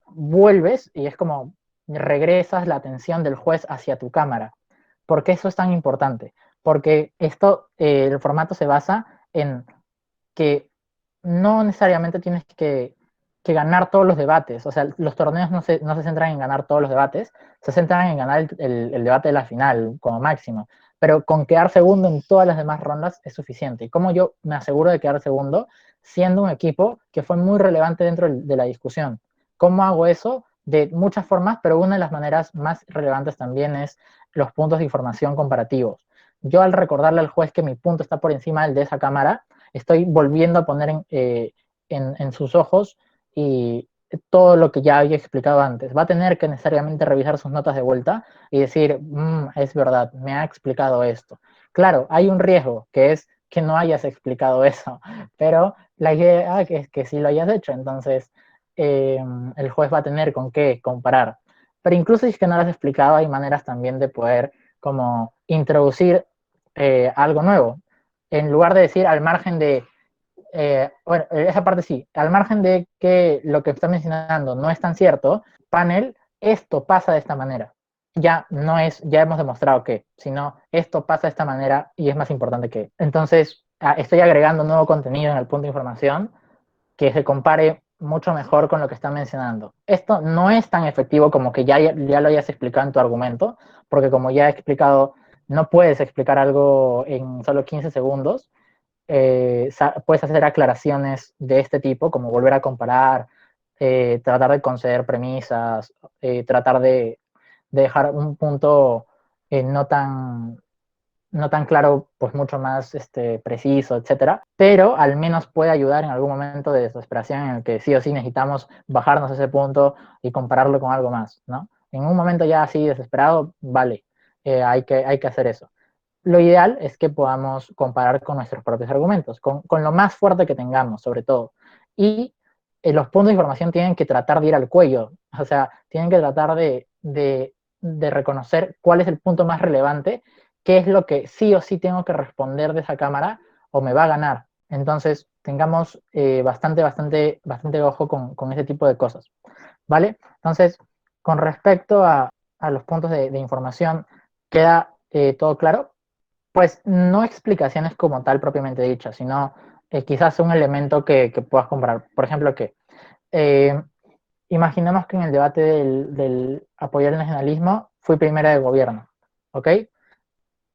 vuelves y es como regresas la atención del juez hacia tu cámara. ¿Por qué eso es tan importante? Porque esto, el formato se basa en que no necesariamente tienes que ganar todos los debates. O sea, los torneos no se centran en ganar todos los debates, se centran en ganar el debate de la final como máximo. Pero con quedar segundo en todas las demás rondas es suficiente. ¿Y cómo yo me aseguro de quedar segundo siendo un equipo que fue muy relevante dentro de la discusión? ¿Cómo hago eso? De muchas formas, pero una de las maneras más relevantes también es los puntos de información comparativos. Yo al recordarle al juez que mi punto está por encima del de esa cámara, estoy volviendo a poner en sus ojos y todo lo que ya había explicado antes. Va a tener que necesariamente revisar sus notas de vuelta y decir, es verdad, me ha explicado esto. Claro, hay un riesgo, que es que no hayas explicado eso, pero la idea es que sí lo hayas hecho, entonces el juez va a tener con qué comparar. Pero incluso si es que no lo has explicado, hay maneras también de poder como introducir algo nuevo. En lugar de decir al margen de, bueno, esa parte sí, al margen de que lo que está mencionando no es tan cierto, panel, esto pasa de esta manera. Ya no es, ya hemos demostrado que, sino esto pasa de esta manera y es más importante que. Entonces, estoy agregando nuevo contenido en el punto de información que se compare mucho mejor con lo que está mencionando. Esto no es tan efectivo como que ya lo hayas explicado en tu argumento, porque como ya he explicado, no puedes explicar algo en solo 15 segundos. Puedes hacer aclaraciones de este tipo, como volver a comparar, tratar de conceder premisas, tratar de dejar un punto no tan claro, pues mucho más preciso, etcétera, pero al menos puede ayudar en algún momento de desesperación en el que sí o sí necesitamos bajarnos a ese punto y compararlo con algo más, ¿no? En un momento ya así desesperado, vale, hay que hacer eso. Lo ideal es que podamos comparar con nuestros propios argumentos, con lo más fuerte que tengamos, sobre todo. Y los puntos de información tienen que tratar de ir al cuello, o sea, tienen que tratar de reconocer cuál es el punto más relevante, qué es lo que sí o sí tengo que responder de esa cámara o me va a ganar. Entonces, tengamos bastante ojo con ese tipo de cosas, ¿vale? Entonces, con respecto a los puntos de información, ¿queda todo claro? Pues no explicaciones como tal propiamente dichas, sino quizás un elemento que puedas comparar. Por ejemplo, que eh, imaginemos que en el debate del apoyar el nacionalismo fui primera de gobierno, ¿ok?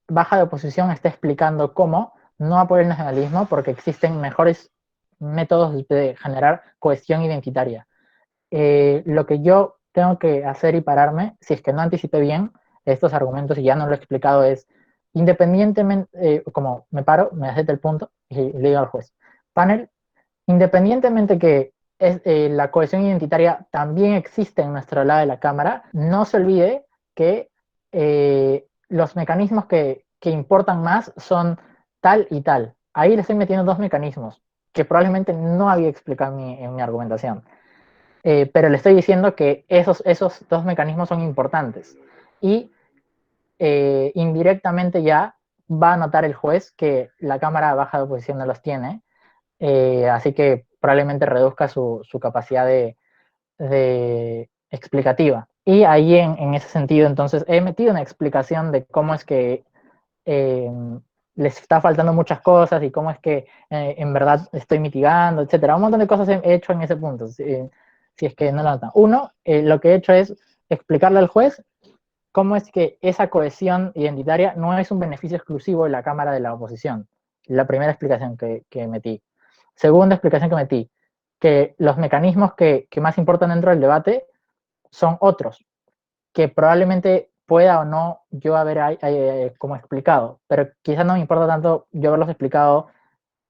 Baja de oposición está explicando cómo no apoyar el nacionalismo porque existen mejores métodos de generar cohesión identitaria. Lo que yo tengo que hacer y pararme, si es que no anticipé bien estos argumentos y ya no lo he explicado, es independientemente, como me paro, me acepto el punto y le digo al juez, panel, independientemente que la cohesión identitaria también existe en nuestro lado de la cámara, no se olvide que los mecanismos que importan más son tal y tal. Ahí le estoy metiendo dos mecanismos que probablemente no había explicado en mi argumentación. Pero le estoy diciendo que esos dos mecanismos son importantes. Y indirectamente ya va a notar el juez que la cámara baja de oposición no los tiene, así que probablemente reduzca su capacidad de explicativa. Y ahí en ese sentido, entonces, he metido una explicación de cómo es que eh, les está faltando muchas cosas y cómo es que en verdad estoy mitigando, etcétera. Un montón de cosas he hecho en ese punto, si es que no lo notan. Uno, lo que he hecho es explicarle al juez cómo es que esa cohesión identitaria no es un beneficio exclusivo de la Cámara de la Oposición. La primera explicación que metí. Segunda explicación que metí, que los mecanismos que más importan dentro del debate son otros, que probablemente pueda o no yo haber como explicado, pero quizás no me importa tanto yo haberlos explicado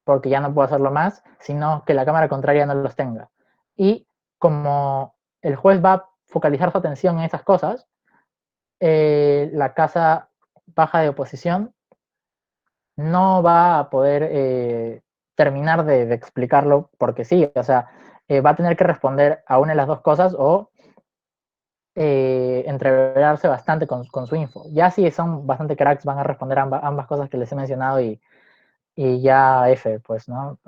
porque ya no puedo hacerlo más, sino que la cámara contraria no los tenga. Y como el juez va a focalizar su atención en esas cosas, la casa baja de oposición no va a poder terminar de explicarlo porque sí, o sea, va a tener que responder a una de las dos cosas o entreverarse bastante con su info. Ya si son bastante cracks, van a responder ambas cosas que les he mencionado y ya F, pues, ¿no?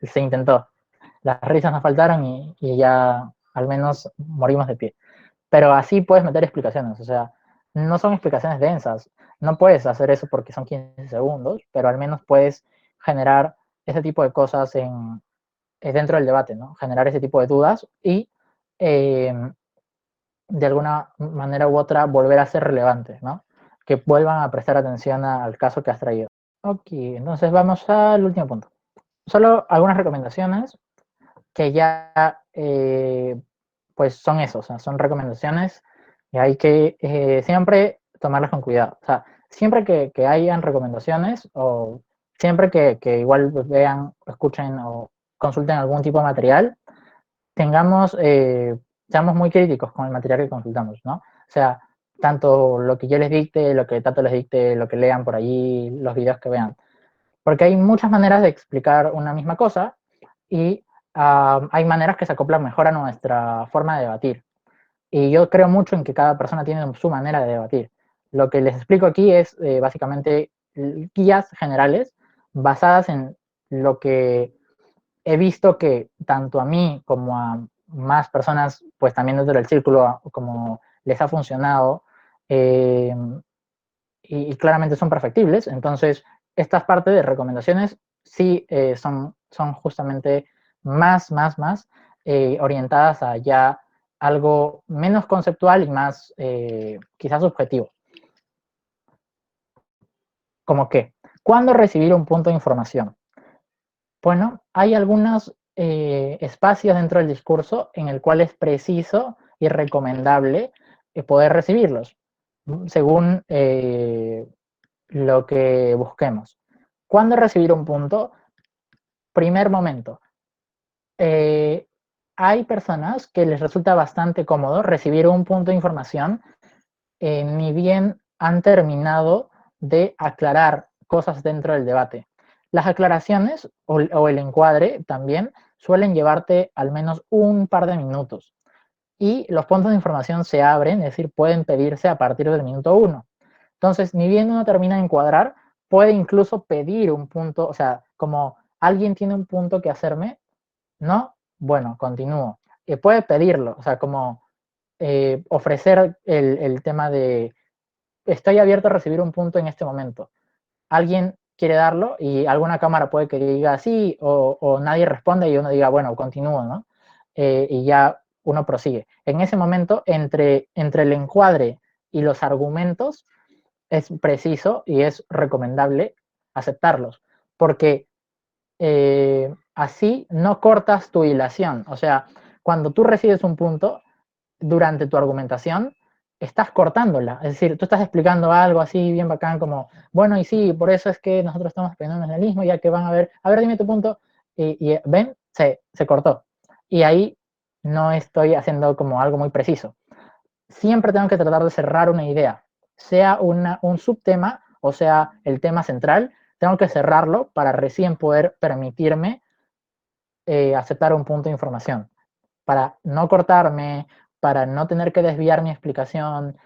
Se intentó. Las risas nos faltaron y ya al menos morimos de pie. Pero así puedes meter explicaciones, o sea, no son explicaciones densas. No puedes hacer eso porque son 15 segundos, pero al menos puedes generar ese tipo de cosas dentro del debate, ¿no? Generar ese tipo de dudas y de alguna manera u otra volver a ser relevantes, ¿no? Que vuelvan a prestar atención al caso que has traído. Ok, entonces vamos al último punto. Solo algunas recomendaciones que ya pues son eso, o sea, son recomendaciones y hay que siempre tomarlas con cuidado. O sea, siempre que hayan recomendaciones o siempre que igual vean, escuchen o consulten algún tipo de material, seamos muy críticos con el material que consultamos, ¿no? O sea, tanto lo que yo les dicte, lo que Tato les dicte, lo que lean por allí, los videos que vean. Porque hay muchas maneras de explicar una misma cosa y hay maneras que se acoplan mejor a nuestra forma de debatir. Y yo creo mucho en que cada persona tiene su manera de debatir. Lo que les explico aquí es básicamente guías generales basadas en lo que he visto que tanto a mí como a más personas, pues también dentro del círculo, como les ha funcionado, eh, y claramente son perfectibles. Entonces, estas partes de recomendaciones sí son justamente más orientadas a ya algo menos conceptual y más quizás subjetivo. ¿Cómo qué? ¿Cuándo recibir un punto de información? Bueno, hay algunos espacios dentro del discurso en el cual es preciso y recomendable poder recibirlos, según lo que busquemos. ¿Cuándo recibir un punto? Primer momento. Hay personas que les resulta bastante cómodo recibir un punto de información ni bien han terminado de aclarar cosas dentro del debate. Las aclaraciones o el encuadre también suelen llevarte al menos un par de minutos. Y los puntos de información se abren, es decir, pueden pedirse a partir del minuto 1. Entonces, ni bien uno termina de encuadrar, puede incluso pedir un punto, o sea, como alguien tiene un punto que hacerme, ¿no? Bueno, continúo. Puede pedirlo, o sea, como ofrecer el tema de estoy abierto a recibir un punto en este momento. Alguien quiere darlo y alguna cámara puede que diga sí o nadie responde y uno diga, bueno, continúo, ¿no? Y ya uno prosigue. En ese momento, entre el encuadre y los argumentos, es preciso y es recomendable aceptarlos, porque así no cortas tu hilación. O sea, cuando tú recibes un punto, durante tu argumentación, estás cortándola. Es decir, tú estás explicando algo así bien bacán como, bueno, y sí, por eso es que nosotros estamos aprendiendo nacionalismo, ya que van a ver, dime tu punto, y ven, se cortó. Y ahí no estoy haciendo como algo muy preciso. Siempre tengo que tratar de cerrar una idea, sea un subtema o sea el tema central, tengo que cerrarlo para recién poder permitirme aceptar un punto de información, para no cortarme, para no tener que desviar mi explicación,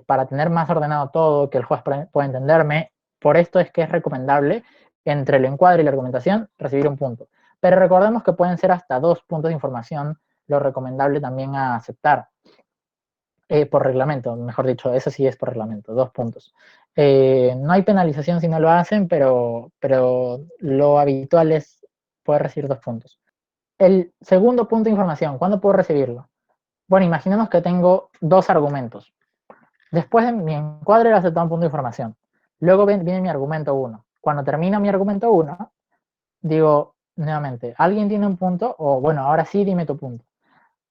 para tener más ordenado todo, que el juez pueda entenderme. Por esto es que es recomendable, entre el encuadre y la argumentación, recibir un punto. Pero recordemos que pueden ser hasta 2 puntos de información lo recomendable también a aceptar. Por reglamento, mejor dicho, eso sí es por reglamento, 2 puntos. No hay penalización si no lo hacen, pero lo habitual es poder recibir 2 puntos. El segundo punto de información, ¿cuándo puedo recibirlo? Bueno, imaginemos que tengo 2 argumentos. Después de mi encuadre, le acepto un punto de información. Luego viene mi argumento 1. Cuando termina mi argumento 1, digo nuevamente, ¿alguien tiene un punto? O bueno, ahora sí, dime tu punto.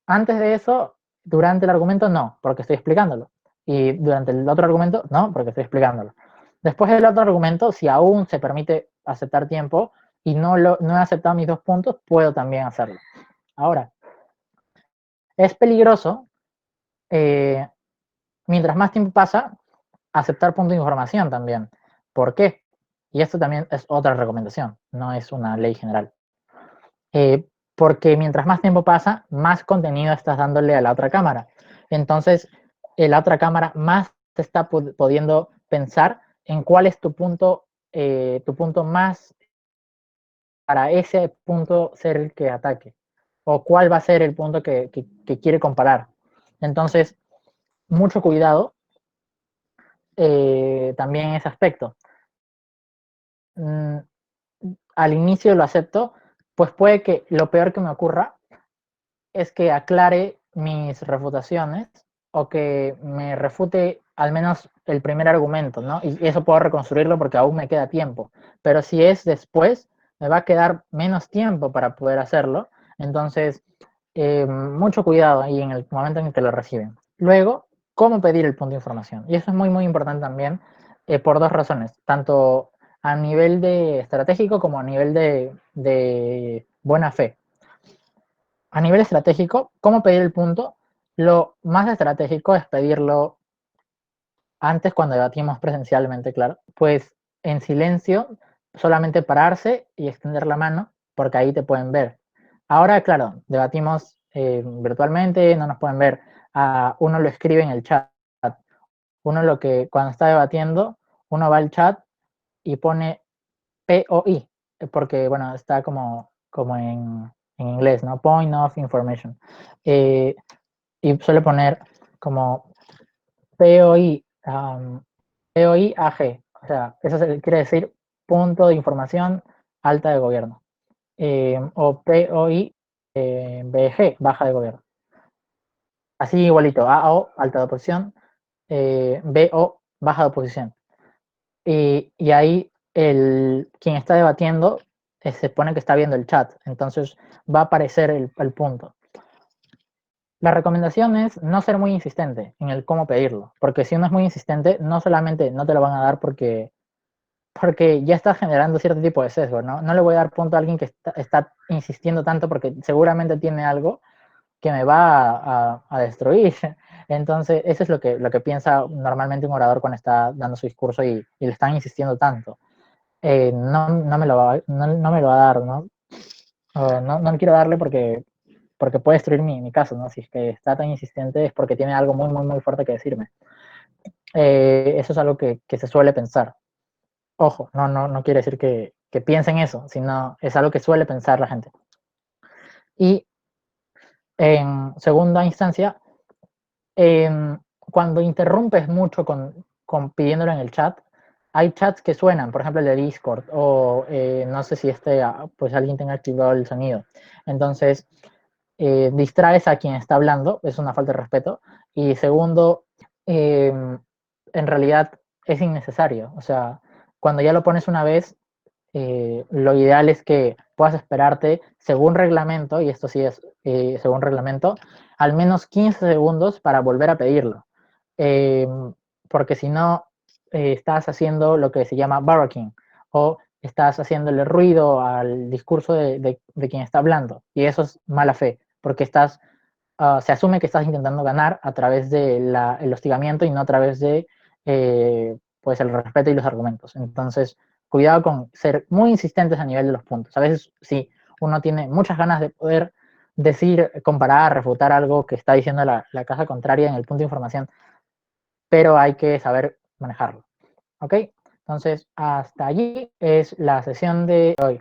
Antes de eso, durante el argumento, no, porque estoy explicándolo. Y durante el otro argumento, no, porque estoy explicándolo. Después del otro argumento, si aún se permite aceptar tiempo y no he aceptado mis 2 puntos, puedo también hacerlo. Ahora, es peligroso, mientras más tiempo pasa, aceptar puntos de información también. ¿Por qué? Y esto también es otra recomendación, no es una ley general. porque mientras más tiempo pasa, más contenido estás dándole a la otra cámara. Entonces, la otra cámara más te está pudiendo pensar en cuál es tu punto más para ese punto ser el que ataque, o cuál va a ser el punto que quiere comparar. Entonces, mucho cuidado también en ese aspecto. Al inicio lo acepto, pues puede que lo peor que me ocurra es que aclare mis refutaciones o que me refute al menos el primer argumento, ¿no? Y eso puedo reconstruirlo porque aún me queda tiempo. Pero si es después, me va a quedar menos tiempo para poder hacerlo. Entonces, mucho cuidado ahí en el momento en que lo reciben. Luego, cómo pedir el punto de información. Y eso es muy, muy importante también por dos razones. Tanto a nivel de estratégico como a nivel de buena fe. A nivel estratégico, ¿cómo pedir el punto? Lo más estratégico es pedirlo antes cuando debatimos presencialmente, claro, pues en silencio, solamente pararse y extender la mano, porque ahí te pueden ver. Ahora, claro, debatimos virtualmente, no nos pueden ver. Uno lo escribe en el chat. Uno lo que, cuando está debatiendo, uno va al chat y pone POI, porque, bueno, está como en inglés, ¿no? Point of Information. Y suele poner como POI, POI AG, o sea, eso quiere decir punto de información alta de gobierno, o POI BG, baja de gobierno. Así igualito, AO, alta de oposición, BO, baja de oposición. Y ahí quien está debatiendo se pone que está viendo el chat, entonces va a aparecer el punto. La recomendación es no ser muy insistente en el cómo pedirlo, porque si uno es muy insistente, no solamente no te lo van a dar porque ya está generando cierto tipo de sesgo, ¿no? No le voy a dar punto a alguien que está insistiendo tanto porque seguramente tiene algo que me va a destruir. Entonces, eso es lo que piensa normalmente un orador cuando está dando su discurso y le están insistiendo tanto. No me lo va a dar, ¿no? No quiero darle porque puede destruir mi caso, ¿no? Si es que está tan insistente es porque tiene algo muy, muy, muy fuerte que decirme. Eso es algo que se suele pensar. Ojo, no quiere decir que piensen eso, sino es algo que suele pensar la gente. Y en segunda instancia, cuando interrumpes mucho con pidiéndolo en el chat, hay chats que suenan, por ejemplo el de Discord, o no sé si pues alguien tenga activado el sonido. Entonces, distraes a quien está hablando, es una falta de respeto. Y segundo, en realidad es innecesario. O sea, cuando ya lo pones una vez, lo ideal es que puedas esperarte, según reglamento, y esto sí es según reglamento, al menos 15 segundos para volver a pedirlo. Eh, porque si no, estás haciendo lo que se llama barracking, o estás haciéndole ruido al discurso de quien está hablando, y eso es mala fe, porque se asume que estás intentando ganar a través del hostigamiento y no a través de pues el respeto y los argumentos. Entonces, cuidado con ser muy insistentes a nivel de los puntos. A veces sí, uno tiene muchas ganas de poder decir, comparar, refutar algo que está diciendo la casa contraria en el punto de información, pero hay que saber manejarlo. ¿Ok? Entonces, hasta allí es la sesión de hoy.